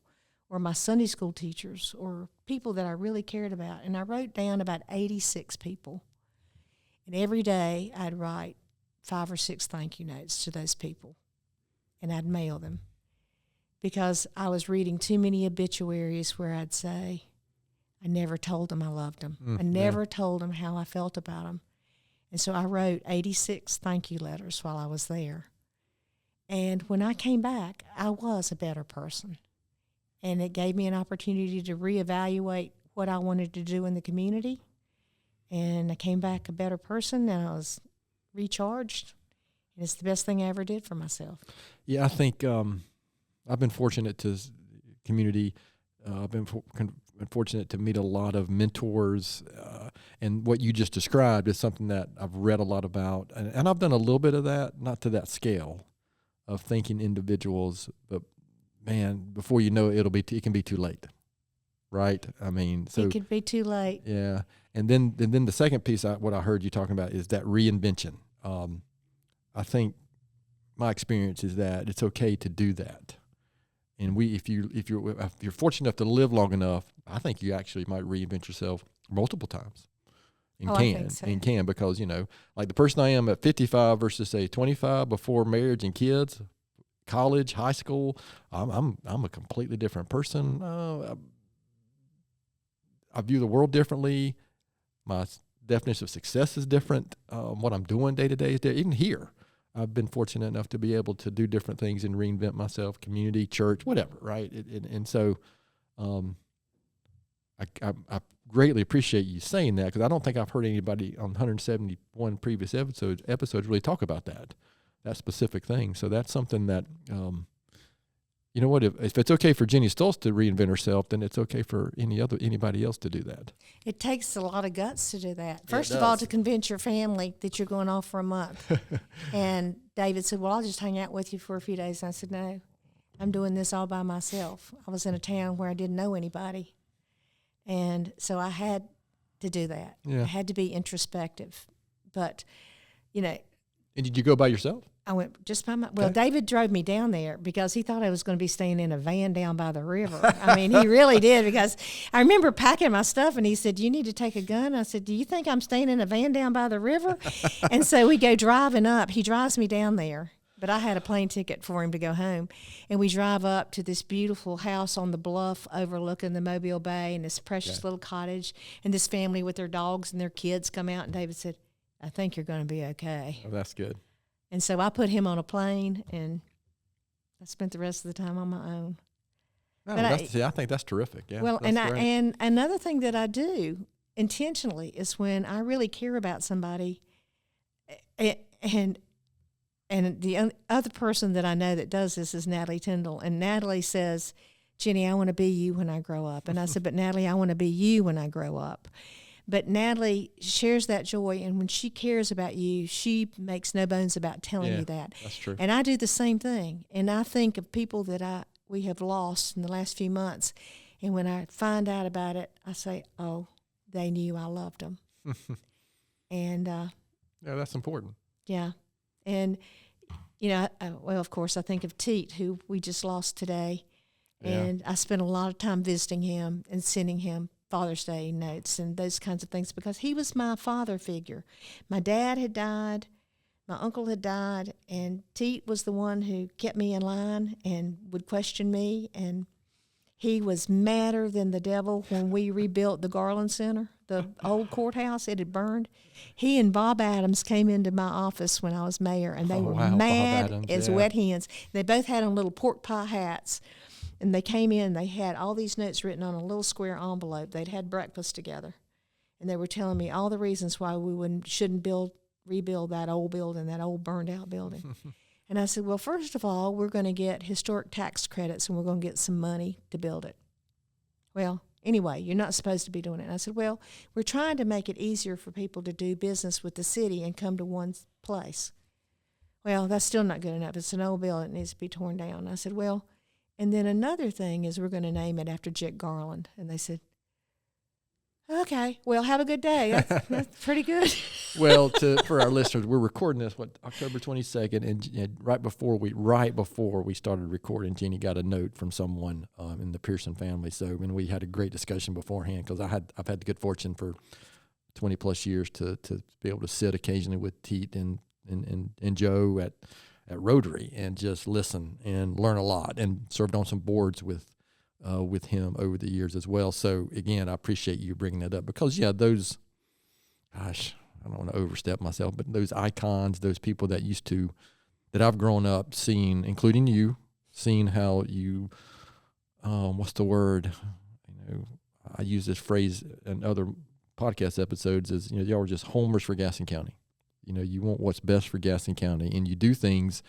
or my Sunday school teachers, or people that I really cared about. And I wrote down about 86 people. And every day I'd write 5 or 6 thank you notes to those people. And I'd mail them. Because I was reading too many obituaries where I'd say, I never told them I loved them. I never told them how I felt about them. And so I wrote 86 thank you letters while I was there. And when I came back, I was a better person. And it gave me an opportunity to reevaluate what I wanted to do in the community. And I came back a better person, and I was recharged. And it's the best thing I ever did for myself. Yeah, I think I've been fortunate to community. I've been fortunate to meet a lot of mentors. And what you just described is something that I've read a lot about. And I've done a little bit of that, not to that scale of thinking individuals, but man, before you know it, it can be too late, right? I mean, so it could be too late. Yeah, and then the second piece, what I heard you talking about is that reinvention. I think my experience is that it's okay to do that. And if you're fortunate enough to live long enough, I think you actually might reinvent yourself multiple times. And I think so. And can, because, like the person I am at 55 versus say 25 before marriage and kids, college, high school, I'm a completely different person. I view the world differently. My definition of success is different. What I'm doing day to day is different. Even here, I've been fortunate enough to be able to do different things and reinvent myself, community, church, whatever, right? And so I greatly appreciate you saying that, because I don't think I've heard anybody on 171 previous episodes really talk about that specific thing. So that's something that, you know what, if it's okay for Jennie Stultz to reinvent herself, then it's okay for anybody else to do that. It takes a lot of guts to do that. First of all, to convince your family that you're going off for a month. And David said, well, I'll just hang out with you for a few days. And I said, no, I'm doing this all by myself. I was in a town where I didn't know anybody. And so I had to do that. Yeah. I had to be introspective. But, And did you go by yourself? I went just by my. Well, David drove me down there because he thought I was going to be staying in a van down by the river. I mean, he really did, because I remember packing my stuff, and he said, "You need to take a gun." I said, "Do you think I'm staying in a van down by the river?" And so we go driving up. He drives me down there, but I had a plane ticket for him to go home, and we drive up to this beautiful house on the bluff overlooking the Mobile Bay, and this precious little cottage, and this family with their dogs and their kids come out, and David said, "I think you're going to be okay." Oh, that's good. And so I put him on a plane, and I spent the rest of the time on my own. Oh, I think that's terrific. Yeah. Well, and and another thing that I do intentionally is when I really care about somebody, and the other person that I know that does this is Natalie Tyndall, and Natalie says, "Jennie, I want to be you when I grow up." And I said, "But Natalie, I want to be you when I grow up." But Natalie shares that joy, and when she cares about you, she makes no bones about telling you that. That's true. And I do the same thing. And I think of people that we have lost in the last few months, and when I find out about it, I say, "Oh, they knew I loved them." And yeah, that's important. Yeah, and well, of course, I think of Teet, who we just lost today, and I spent a lot of time visiting him and sending him Father's Day notes and those kinds of things, because he was my father figure. My dad had died, my uncle had died, and Teet was the one who kept me in line and would question me, and he was madder than the devil when we rebuilt the Garland Center, the old courthouse. It had burned. He and Bob Adams came into my office when I was mayor, and they were mad as wet hens. They both had on little pork pie hats. And they came in, they had all these notes written on a little square envelope. They'd had breakfast together. And they were telling me all the reasons why we shouldn't rebuild that old building, that old burned out building. And I said, well, first of all, we're going to get historic tax credits, and we're going to get some money to build it. Well, anyway, you're not supposed to be doing it. And I said, well, we're trying to make it easier for people to do business with the city and come to one place. Well, that's still not good enough. It's an old building. It needs to be torn down. And I said, well, and then another thing is we're going to name it after Jack Garland. And they said, okay, well, have a good day. That's pretty good. Well, for our listeners, we're recording this, October 22nd, and right before we started recording, Jennie got a note from someone in the Pearson family. So, and we had a great discussion beforehand, because I've had the good fortune for 20 plus years to be able to sit occasionally with Teet and Joe at Rotary and just listen and learn a lot, and served on some boards with him over the years as well. So again, I appreciate you bringing that up, because those, gosh, I don't want to overstep myself, but those icons, those people that I've grown up seeing, including you, seeing how you, what's the word? I use this phrase in other podcast episodes is, y'all were just homers for Gaston County. You want what's best for Gaston County, and you do things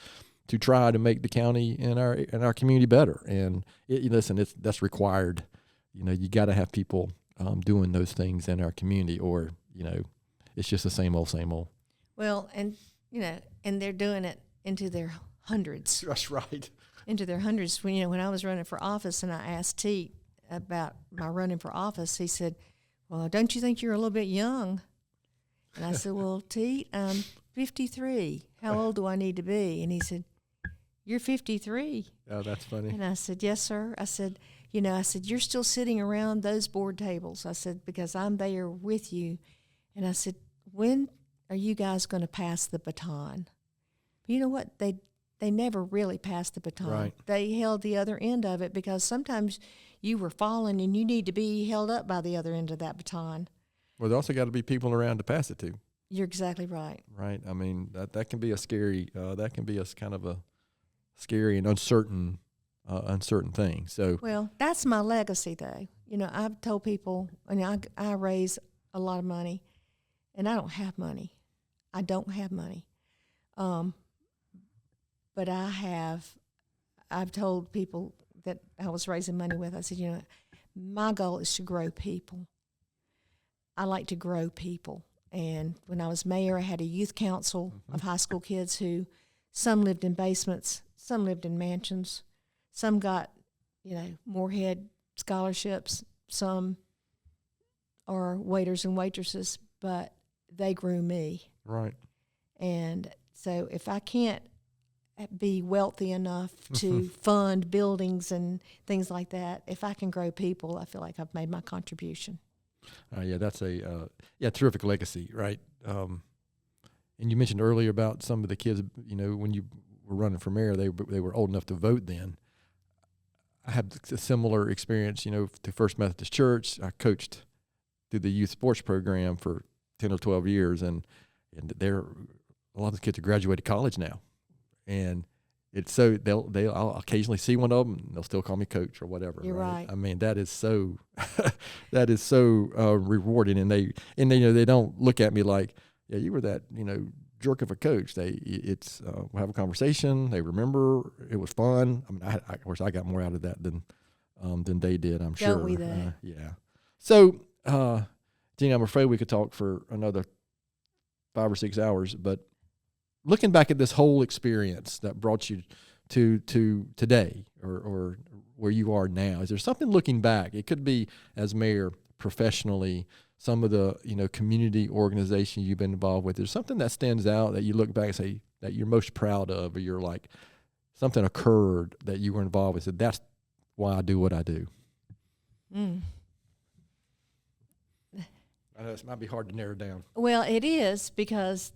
to try to make the county and our community better. And that's required. You got to have people doing those things in our community, or it's just the same old. Well, and and they're doing it into their hundreds. That's right. Into their hundreds. When I was running for office, and I asked Teet about my running for office, he said, "Well, don't you think you're a little bit young?" And I said, well, Teet, I'm 53. How old do I need to be? And he said, you're 53. Oh, that's funny. And I said, yes, sir. I said, you're still sitting around those board tables. I said, because I'm there with you. And I said, when are you guys going to pass the baton? But you know what? They never really passed the baton. Right. They held the other end of it because sometimes you were falling and you need to be held up by the other end of that baton. Well, there also got to be people around to pass it to. You're exactly right. Right. I mean, that can be a scary, kind of a scary and uncertain thing. So, well, that's my legacy, though. I've told people, I raise a lot of money, and I don't have money. I don't have money. But I've told people that I was raising money with, I said, my goal is to grow people. I like to grow people. And when I was mayor, I had a youth council of high school kids who some lived in basements, some lived in mansions, some got, Moorhead scholarships, some are waiters and waitresses, but they grew me. right. And so if I can't be wealthy enough to fund buildings and things like that, if I can grow people, I feel like I've made my contribution. Yeah, that's a terrific legacy, right? And you mentioned earlier about some of the kids, when you were running for mayor, they were old enough to vote then. I had a similar experience, to First Methodist Church. I coached through the youth sports program for 10 or 12 years, and a lot of the kids have graduated college now. And it's so I'll occasionally see one of them, and they'll still call me coach or whatever. You're right. I mean, that is so rewarding, and they don't look at me like, yeah, you were that jerk of a coach. We'll have a conversation. They remember it was fun. I mean, of course I got more out of that than they did. I'm sure. Don't we though? Yeah. So, Jennie, I'm afraid we could talk for another 5 or 6 hours, but looking back at this whole experience that brought you to today or where you are now, is there something looking back? It could be as mayor, professionally, some of the community organizations you've been involved with. There's something that stands out that you look back and say that you're most proud of, or you're like, something occurred that you were involved with. So that's why I do what I do. I know this might be hard to narrow down. Well, it is because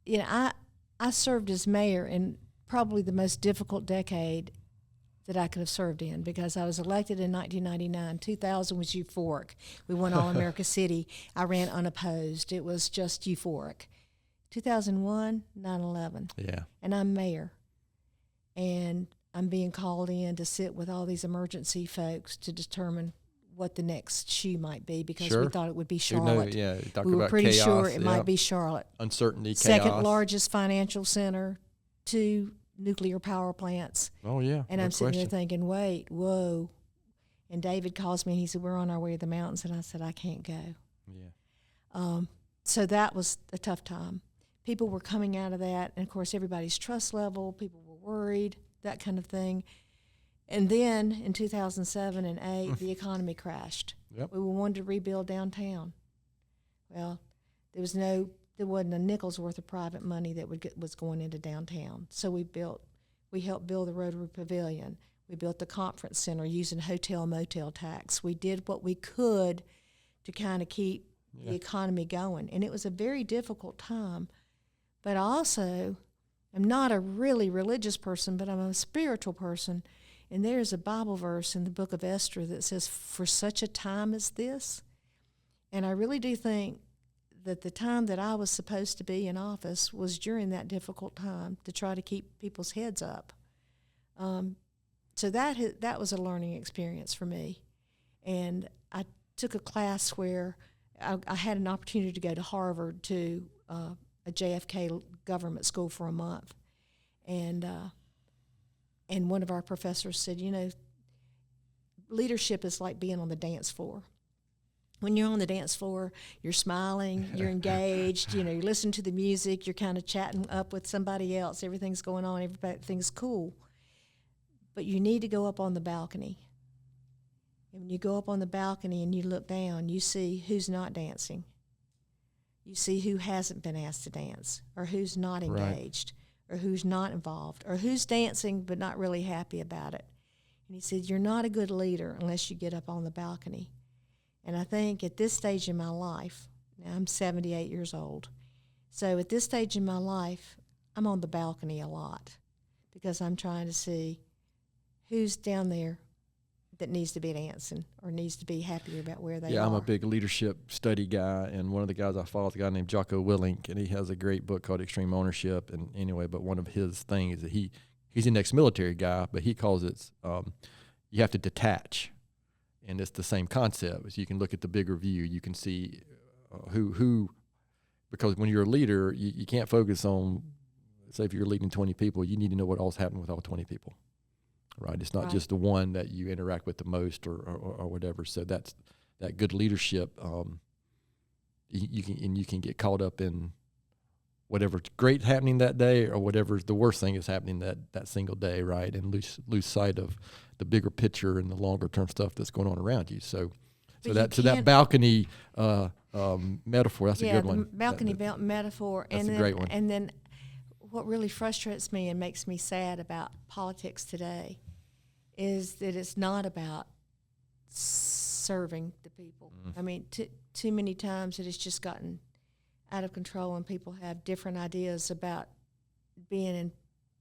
I served as mayor in probably the most difficult decade that I could have served in, because I was elected in 1999. 2000 was euphoric. We won All-America City. I ran unopposed. It was just euphoric. 2001, 9/11. Yeah. And I'm mayor. And I'm being called in to sit with all these emergency folks to determine what the next shoe might be, because we thought it would be Charlotte. We were pretty chaos, sure it might be Charlotte. Uncertainty, chaos. Second largest financial center, 2 nuclear power plants. Oh, yeah. And I'm sitting there thinking, wait, whoa. And David calls me and he said, we're on our way to the mountains. And I said, I can't go. Yeah. So that was a tough time. People were coming out of that. And, of course, everybody's trust level, people were worried, that kind of thing. And then in 2007 and 2008, the economy crashed. Yep. We wanted to rebuild downtown. Well, there wasn't a nickel's worth of private money that was going into downtown. So we helped build the Rotary Pavilion. We built the conference center using hotel motel tax. We did what we could to kind of keep the economy going. And it was a very difficult time. But also, I'm not a really religious person, but I'm a spiritual person. And there's a Bible verse in the book of Esther that says, for such a time as this. And I really do think that the time that I was supposed to be in office was during that difficult time to try to keep people's heads up. So that was a learning experience for me. And I took a class where I had an opportunity to go to Harvard to a JFK government school for a month. And one of our professors said, leadership is like being on the dance floor. When you're on the dance floor, you're smiling, you're engaged, you're listening to the music, you're kind of chatting up with somebody else, everything's going on, everything's cool. But you need to go up on the balcony. And when you go up on the balcony and you look down, you see who's not dancing. You see who hasn't been asked to dance or who's not engaged or who's not involved, or who's dancing but not really happy about it. And he said, you're not a good leader unless you get up on the balcony. And I think at this stage in my life, now I'm 78 years old, so at this stage in my life, I'm on the balcony a lot because I'm trying to see who's down there that needs to be dancing or needs to be happier about where they are. Yeah, I'm a big leadership study guy, and one of the guys I follow is a guy named Jocko Willink, and he has a great book called Extreme Ownership. And anyway, but one of his things is that he's an ex-military guy, but he calls it you have to detach, and it's the same concept. As you can look at the bigger view, you can see who because when you're a leader, you can't focus on, say if you're leading 20 people, you need to know what all's happening with all 20 people. Right, it's not just the one that you interact with the most, or whatever. So that's that good leadership. You can get caught up in whatever's great happening that day, or whatever's the worst thing is happening that single day, right? And lose sight of the bigger picture and the longer term stuff that's going on around you. So that balcony metaphor, that's a good one. Balcony metaphor, that's a great one. And then what really frustrates me and makes me sad about politics today is that it's not about serving the people. I mean, too many times it has just gotten out of control, and people have different ideas about being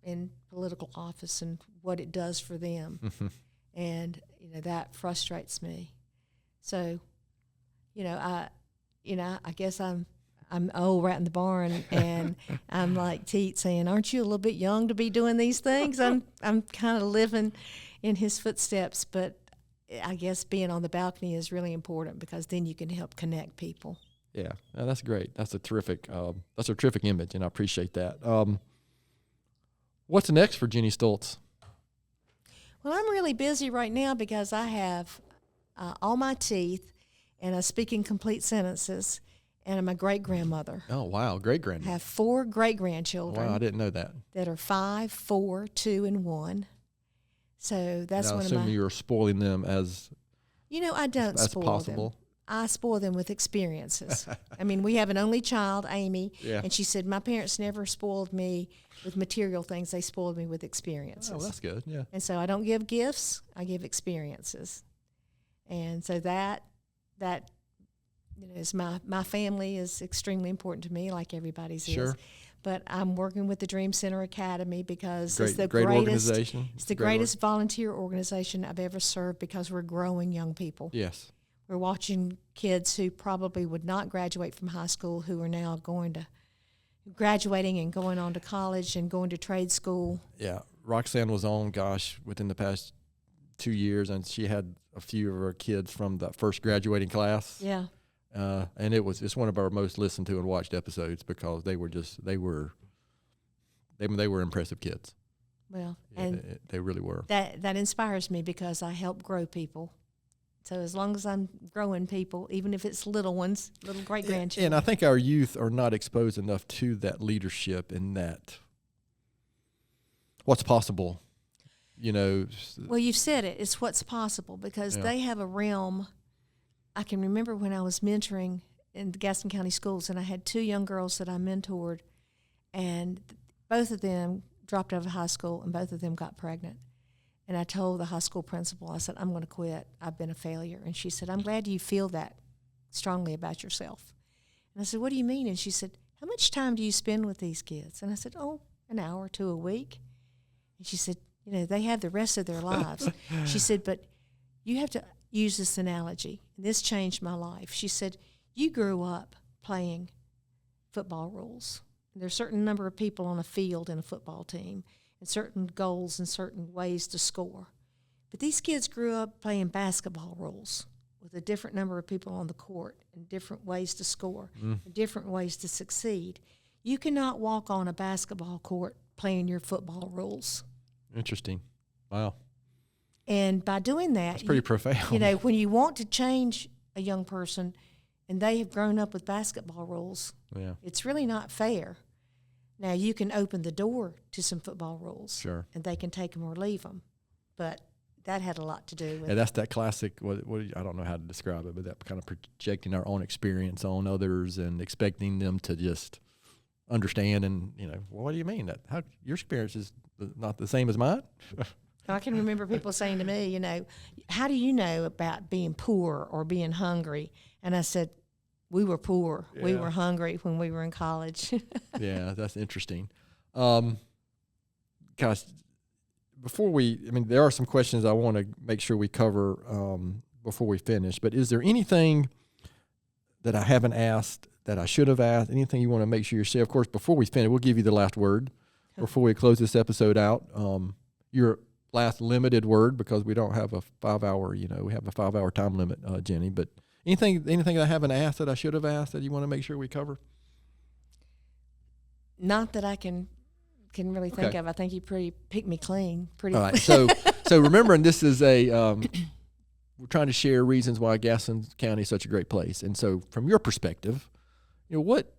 in political office and what it does for them. And that frustrates me. So, I guess I'm old rat in the barn, and I'm like Teet saying, aren't you a little bit young to be doing these things? I'm kind of living in his footsteps, but I guess being on the balcony is really important because then you can help connect people. Yeah, that's great. That's a terrific image, and I appreciate that. What's next for Jennie Stultz? Well, I'm really busy right now because I have all my teeth, and I speak in complete sentences, and I'm a great-grandmother. Oh, wow, great-grandmother. I have 4 great-grandchildren. Wow, I didn't know that. That are 5, 4, 2, and 1. So that's one of my... I assume you're spoiling them as... I don't spoil possible. them. I spoil them with experiences. I mean, we have an only child, Amy, yeah. And she said, my parents never spoiled me with material things. They spoiled me with experiences. Oh, that's good, yeah. And so I don't give gifts. I give experiences. And so that is my family is extremely important to me, like everybody's sure. is. But I'm working with the Dream Center Academy because it's the greatest organization. It's the greatest volunteer organization I've ever served because we're growing young people. Yes. We're watching kids who probably would not graduate from high school who are now graduating and going on to college and going to trade school. Yeah. Roxanne was on, within the past 2 years, and she had a few of her kids from the first graduating class. Yeah. And it's one of our most listened to and watched episodes because they were impressive kids. Well, yeah, and they really were. That inspires me because I help grow people. So as long as I'm growing people, even if it's little ones, little great-grandchildren. And I think our youth are not exposed enough to that leadership and that what's possible, Well, you've said it. It's what's possible because they have a realm. I can remember when I was mentoring in the Gaston County schools, and I had 2 young girls that I mentored, and both of them dropped out of high school, and both of them got pregnant. And I told the high school principal, I said, I'm going to quit. I've been a failure. And she said, I'm glad you feel that strongly about yourself. And I said, what do you mean? And she said, how much time do you spend with these kids? And I said, an hour or 2 a week. And she said, they have the rest of their lives. She said, but you have to use this analogy. And this changed my life. She said, you grew up playing football rules. There's a certain number of people on a field in a football team, and certain goals and certain ways to score. But these kids grew up playing basketball rules with a different number of people on the court and different ways to score and different ways to succeed. You cannot walk on a basketball court playing your football rules. Interesting. Wow. And by doing that, that's pretty profound. When you want to change a young person and they have grown up with basketball rules, it's really not fair. Now, you can open the door to some football rules, sure, and they can take them or leave them, but that had a lot to do with it. That's that classic, what I don't know how to describe it, but that kind of projecting our own experience on others and expecting them to just understand. And well, what do you mean that? How your experience is not the same as mine? I can remember people saying to me, how do you know about being poor or being hungry? And I said, we were poor. Yeah. We were hungry when we were in college. Yeah, that's interesting. Gosh, there are some questions I want to make sure we cover before we finish, but is there anything that I haven't asked that I should have asked? Anything you want to make sure you say? Of course, before we finish, we'll give you the last word before we close this episode out. Your last limited word, because we don't have a 5-hour, we have a 5-hour time limit, Jennie, but anything that I haven't asked that I should have asked that you want to make sure we cover? Not that I can really think of. I think you picked me clean. All right. So remembering this is we're trying to share reasons why Gaston County is such a great place. And so from your perspective, what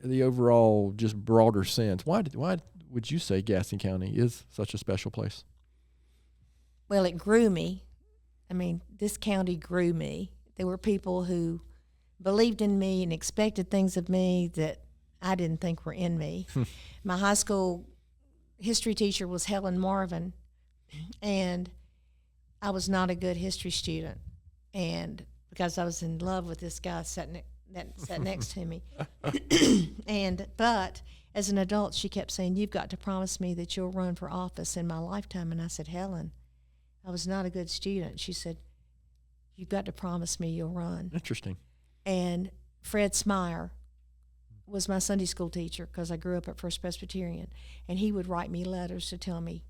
the overall just broader sense, why would you say Gaston County is such a special place? Well, it grew me. This county grew me. There were people who believed in me and expected things of me that I didn't think were in me. My high school history teacher was Helen Marvin, and I was not a good history student, and because I was in love with this guy sat next to me. But as an adult, she kept saying, "You've got to promise me that you'll run for office in my lifetime." And I said, "Helen, I was not a good student." She said, "You've got to promise me you'll run." Interesting. And Fred Smyer was my Sunday school teacher, because I grew up at First Presbyterian, and he would write me letters to tell me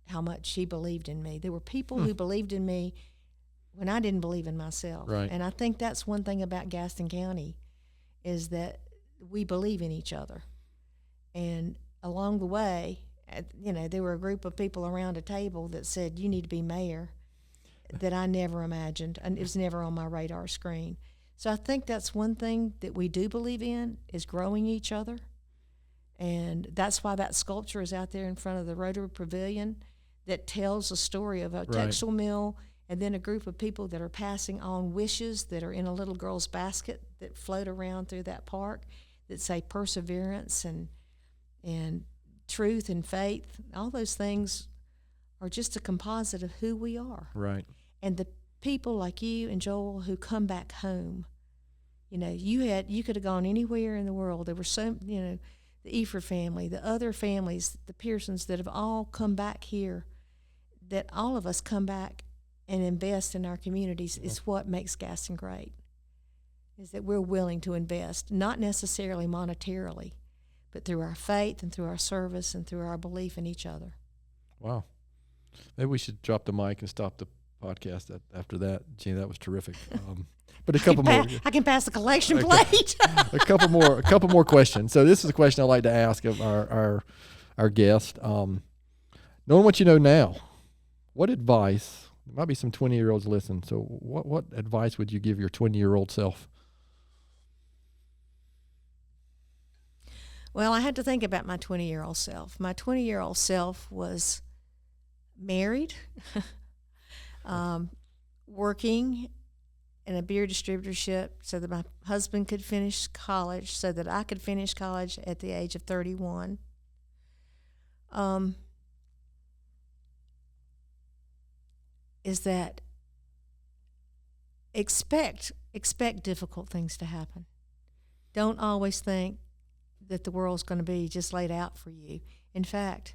how much he believed in me. There were people who believed in me when I didn't believe in myself. Right. And I think that's one thing about Gaston County, is that we believe in each other. And along the way, there were a group of people around a table that said, "You need to be mayor," that I never imagined, and it was never on my radar screen. So I think that's one thing that we do believe in, is growing each other. And that's why that sculpture is out there in front of the Rotary Pavilion that tells a story of a textile mill, and then a group of people that are passing on wishes that are in a little girl's basket that float around through that park that say perseverance and truth and faith. All those things are just a composite of who we are. Right. And the people like you and Joel who come back home, you could have gone anywhere in the world. There were the Efer family, the other families, the Pearsons, that have all come back here, that all of us come back and invest in our communities. Is what makes Gaston great, is that we're willing to invest, not necessarily monetarily, but through our faith and through our service and through our belief in each other. Wow. Maybe we should drop the mic and stop the podcast after that. Gee, that was terrific. But a couple more. I can pass the collection plate. a couple more questions. So this is a question I like to ask of our guest. Knowing what you know now, what advice? There might be some 20-year-olds listen. So what advice would you give your 20-year-old self? Well, I had to think about my 20-year-old self. My 20-year-old self was married, working in a beer distributorship so that my husband could finish college, so that I could finish college at the age of 31. Is that expect difficult things to happen. Don't always think that the world's going to be just laid out for you. In fact,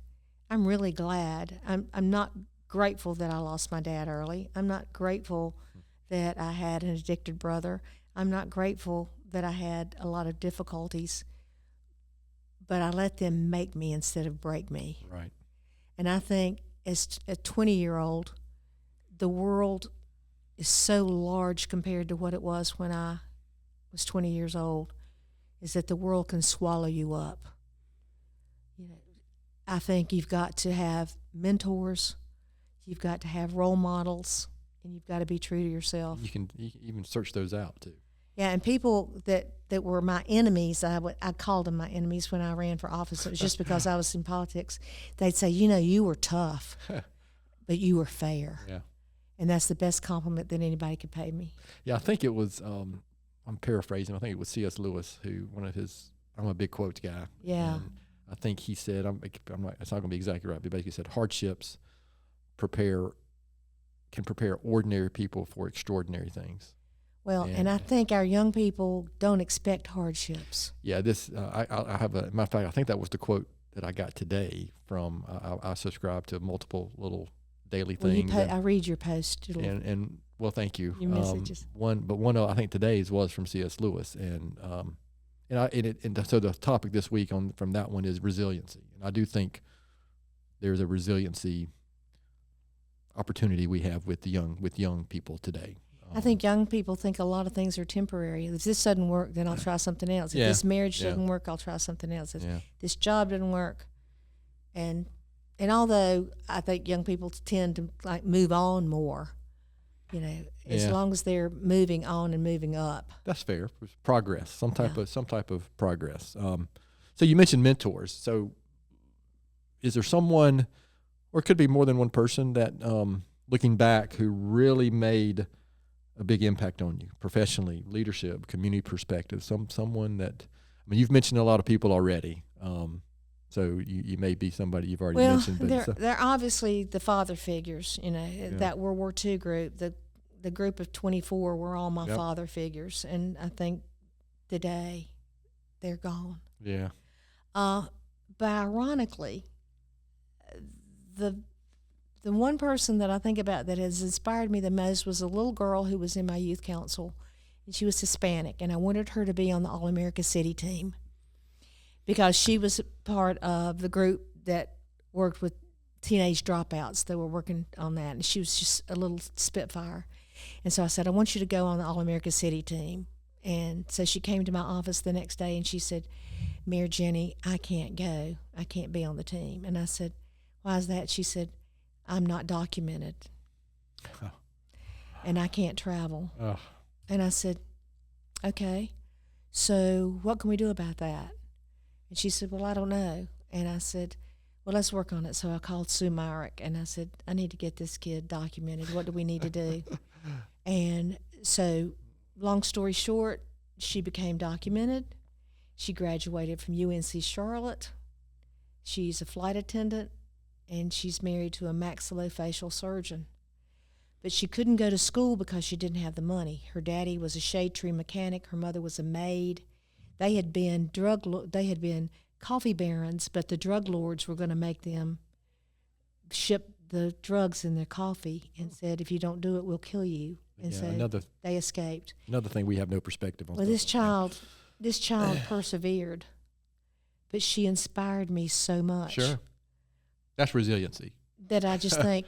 I'm really glad. I'm not grateful that I lost my dad early. I'm not grateful that I had an addicted brother. I'm not grateful that I had a lot of difficulties, but I let them make me instead of break me. Right. And I think as a 20-year-old, the world is so large compared to what it was when I was 20 years old, is that the world can swallow you up. I think you've got to have mentors, you've got to have role models, and you've got to be true to yourself. You can even search those out too. Yeah, and people that were my enemies, I called them my enemies when I ran for office. It was just because I was in politics. They'd say, you were tough, but you were fair. Yeah. And that's the best compliment that anybody could pay me. Yeah, I think it was, I'm paraphrasing, I think it was C.S. Lewis, who one of his I'm a big quotes guy. Yeah. And I think he said, I'm not, it's not going to be exactly right, but he basically said hardships can prepare ordinary people for extraordinary things. Well, and I think our young people don't expect hardships. Yeah, this I have a matter of fact. I think that was the quote that I got today from. I subscribe to multiple little daily things. I read your post. And well, thank you. Your messages. One I think today's was from C.S. Lewis, and so the topic this week from that one is resiliency, and I do think there's a resiliency opportunity we have with young people today. I think young people think a lot of things are temporary. If this doesn't work, then I'll try something else. If this marriage doesn't work, I'll try something else. If this job doesn't work, and although I think young people tend to like move on more, as long as they're moving on and moving up. That's fair. Progress, some type of progress. So you mentioned mentors. So is there someone, or it could be more than one person that, looking back, who really made a big impact on you professionally, leadership, community perspective, someone that, I mean, you've mentioned a lot of people already. So you may be somebody you've already mentioned. But they're obviously the father figures, that World War II group, the group of 24 were all my father figures. And I think today they're gone. Yeah. But ironically, the one person that I think about that has inspired me the most was a little girl who was in my youth council, and she was Hispanic, and I wanted her to be on the All-America City team because she was part of the group that worked with teenage dropouts. They were working on that, and she was just a little spitfire. And so I said, I want you to go on the All-America City team. And so she came to my office the next day, and she said, Mayor Jennie, I can't go. I can't be on the team. And I said, why is that? She said, I'm not documented, and I can't travel. And I said, okay, so what can we do about that? And she said, well, I don't know. And I said, well, let's work on it. So I called Sue Myrick, and I said, I need to get this kid documented. What do we need to do? And so long story short, she became documented. She graduated from UNC Charlotte. She's a flight attendant, and she's married to a maxillofacial surgeon. But she couldn't go to school because she didn't have the money. Her daddy was a shade tree mechanic. Her mother was a maid. They had been coffee barons, but the drug lords were going to make them ship the drugs in their coffee and said, if you don't do it, we'll kill you. And so they escaped. Another thing we have no perspective on. Well, this child persevered, but she inspired me so much. Sure. That's resiliency. That I just think,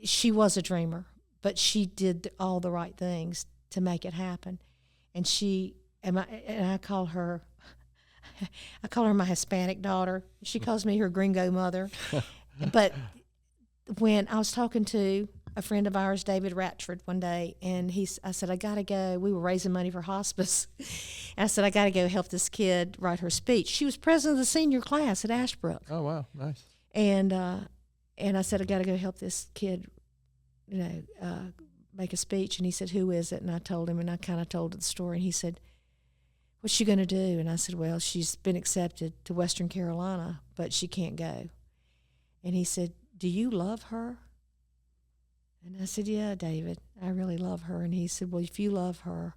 she was a dreamer, but she did all the right things to make it happen. And I call her my Hispanic daughter. She calls me her gringo mother. But when I was talking to a friend of ours, David Ratchford, one day, and I said, I got to go. We were raising money for hospice. And I said, I got to go help this kid write her speech. She was president of the senior class at Ashbrook. Oh, wow. Nice. And I said, I got to go help this kid, make a speech. And he said, who is it? And I told him, and I kind of told the story. And he said, what's she going to do? And I said, well, she's been accepted to Western Carolina, but she can't go. And he said, do you love her? And I said, yeah, David, I really love her. And he said, well, if you love her,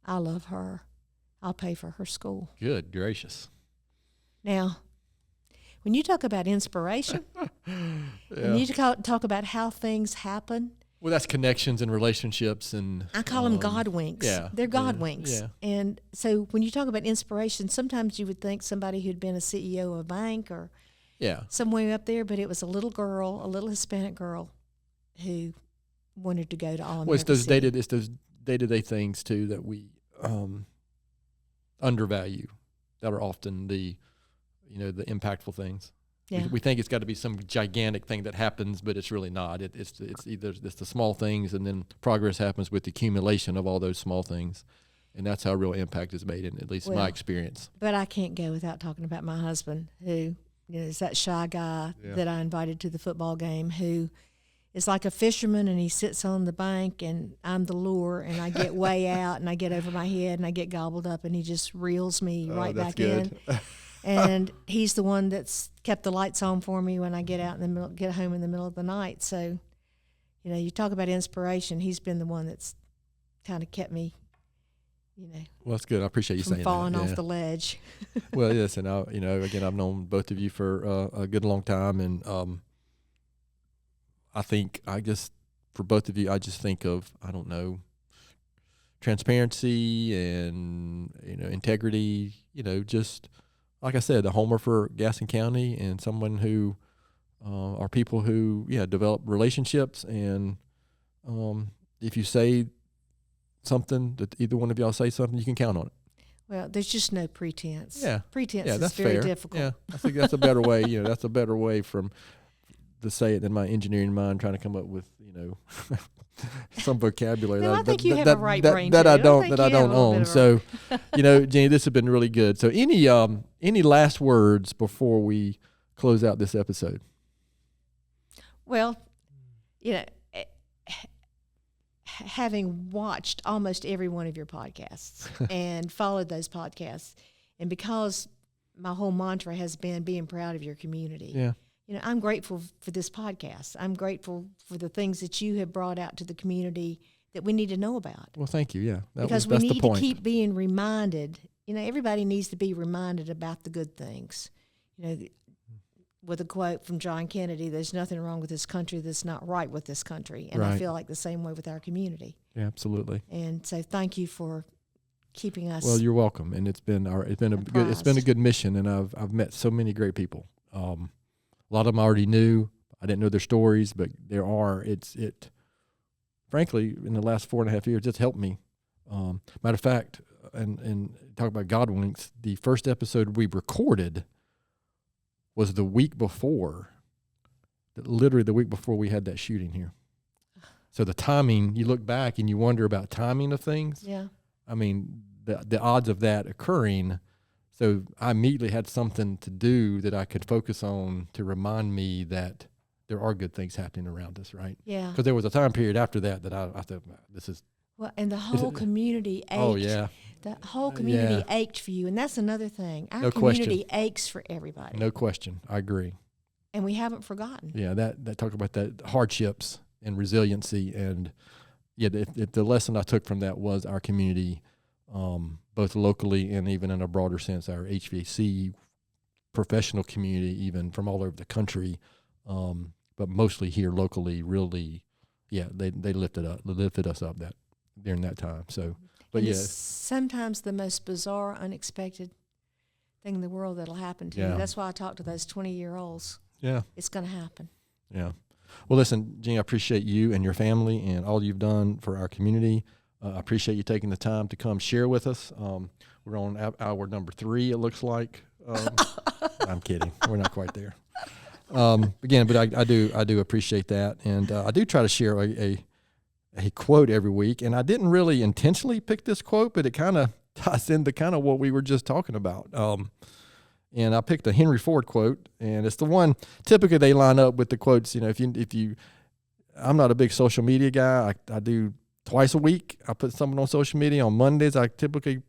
I love her. I'll pay for her school. Good gracious. Now, when you talk about inspiration, and you talk about how things happen. Well, that's connections and relationships. And I call them God winks. Yeah. They're God winks. Yeah. And so when you talk about inspiration, sometimes you would think somebody who'd been a CEO of a bank or somewhere up there, but it was a little Hispanic girl who wanted to go to All-America. Well, it's those day-to-day things, too, that we undervalue, that are often the impactful things. Yeah. We think it's got to be some gigantic thing that happens, but it's really not. It's either the small things, and then progress happens with the accumulation of all those small things, and that's how real impact is made, in at least my experience. But I can't go without talking about my husband, who is that shy guy that I invited to the football game, who is like a fisherman, and he sits on the bank, and I'm the lure, and I get way out, and I get over my head, and I get gobbled up, and he just reels me right that's back good. in. And he's the one that's kept the lights on for me when I get home in the middle of the night. So, you talk about inspiration. He's been the one that's kind of kept me, Well, that's good. I appreciate you from saying falling that. off the ledge. Well, yes, and again, I've known both of you for a good long time, and for both of you, I just think of, I don't know, transparency and integrity. Just like I said, a homer for Gaston County, and someone who are people who develop relationships, and if you say something, that either one of y'all say something, you can count on it. Well, there's just no pretense. Yeah. Pretense Yeah, is that's very fair. difficult. Yeah, I think that's a better way. That's a better way to say it than my engineering mind trying to come up with some vocabulary. No, I think you have a right brain that too. I don't think that I you have don't a little own. bit of So, Jenny, this has been really good. So, any last words before we close out this episode? Well, having watched almost every one of your podcasts and followed those podcasts, and because my whole mantra has been being proud of your community. Yeah. I'm grateful for this podcast. I'm grateful for the things that you have brought out to the community that we need to know about. Well, thank you. Yeah. Because we that's need the point. to keep being reminded. Everybody needs to be reminded about the good things. With a quote from John Kennedy, there's nothing wrong with this country that's not right with this country. And I Right. feel like the same way with our community. Yeah, absolutely. And so thank you for keeping us. Well, you're welcome. And it's been a good mission, and I've met so many great people. A lot of them I already knew. I didn't know their stories, but there are. Frankly, in the last 4.5 years, it's helped me. Matter of fact, and talk about God winks, the first episode we recorded was the week before, literally the week before we had that shooting here. So the timing, you look back and you wonder about timing of things. Yeah. I mean, the odds of that occurring. So I immediately had something to do that I could focus on to remind me that there are good things happening around us, right? Yeah. Because there was a time period after that I thought, this is. Well, and the whole community ached. Oh, yeah. The whole community ached for you, and that's another thing. Our No community question. aches for everybody. No question. I agree. And we haven't forgotten. Yeah, that talk about that hardships and resiliency, and the lesson I took from that was our community, both locally and even in a broader sense, our HVAC professional community, even from all over the country, but mostly here locally. Really, they lifted us up during that time. So, but and it's sometimes the most bizarre, unexpected thing in the world that'll happen to you. That's why I talk to those 20-year-olds. Yeah, it's going to happen. Yeah. Well, listen, Jenny, I appreciate you and your family and all you've done for our community. I appreciate you taking the time to come share with us. We're on hour number 3, it looks like. I'm kidding. We're not quite there. Again, but I do appreciate that. And I do try to share a quote every week. And I didn't really intentionally pick this quote, but it kind of ties into kind of what we were just talking about. And I picked a Henry Ford quote, and it's the one, typically they line up with the quotes, I'm not a big social media guy. I do twice a week. I put something on social media. On Mondays, I typically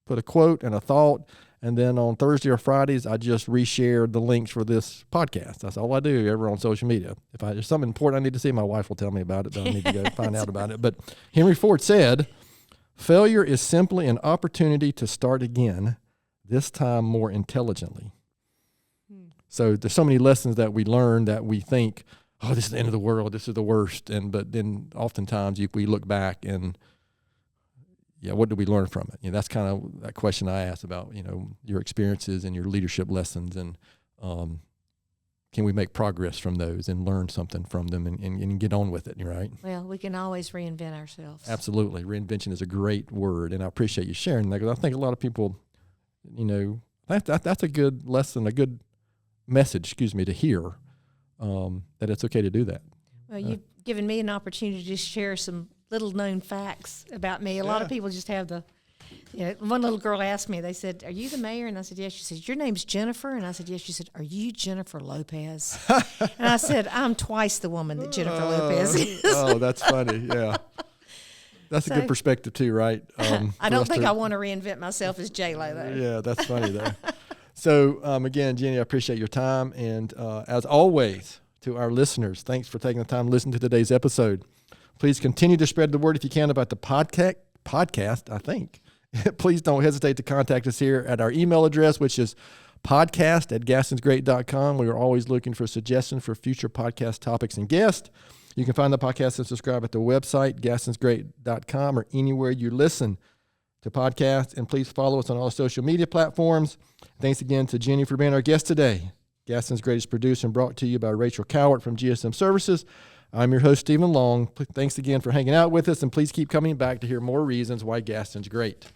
put a quote and a thought. And then on Thursday or Fridays, I just reshare the links for this podcast. That's all I do ever on social media. If there's something important I need to see, my wife will tell me about it, but I need to go find out about it. But Henry Ford said, "Failure is simply an opportunity to start again, this time more intelligently." So there's so many lessons that we learn that we think, oh, this is the end of the world, this is the worst. But then oftentimes we look back and, what do we learn from it? That's kind of that question I asked about, your experiences and your leadership lessons, and can we make progress from those and learn something from them and get on with it, right? Well, we can always reinvent ourselves. Absolutely. Reinvention is a great word, and I appreciate you sharing that, because I think a lot of people, that's a good lesson, a good message, to hear, that it's okay to do that. Well, you've given me an opportunity to share some little known facts about me. A lot of people just have the One little girl asked me, they said, "Are you the mayor?" And I said, "Yes." She said, "Your name's Jennifer?" And I said, "Yes." She said, "Are you Jennifer Lopez?" And I said, "I'm twice the woman that Jennifer Lopez is." Oh, that's funny. Yeah. That's a good perspective too, right? I don't think I want to reinvent myself as J-Lo, though. Yeah, that's funny, though. So, again, Jenny, I appreciate your time. And as always, to our listeners, thanks for taking the time to listen to today's episode. Please continue to spread the word if you can about the podcast, I think. Please don't hesitate to contact us here at our email address, which is podcast@gastonsgreat.com. We are always looking for suggestions for future podcast topics and guests. You can find the podcast and subscribe at the website, gastonsgreat.com, or anywhere you listen to podcasts. And please follow us on all social media platforms. Thanks again to Jenny for being our guest today. Gaston's Great is produced and brought to you by Rachel Cowart from GSM Services. I'm your host, Stephen Long. Thanks again for hanging out with us, and please keep coming back to hear more reasons why Gaston's great.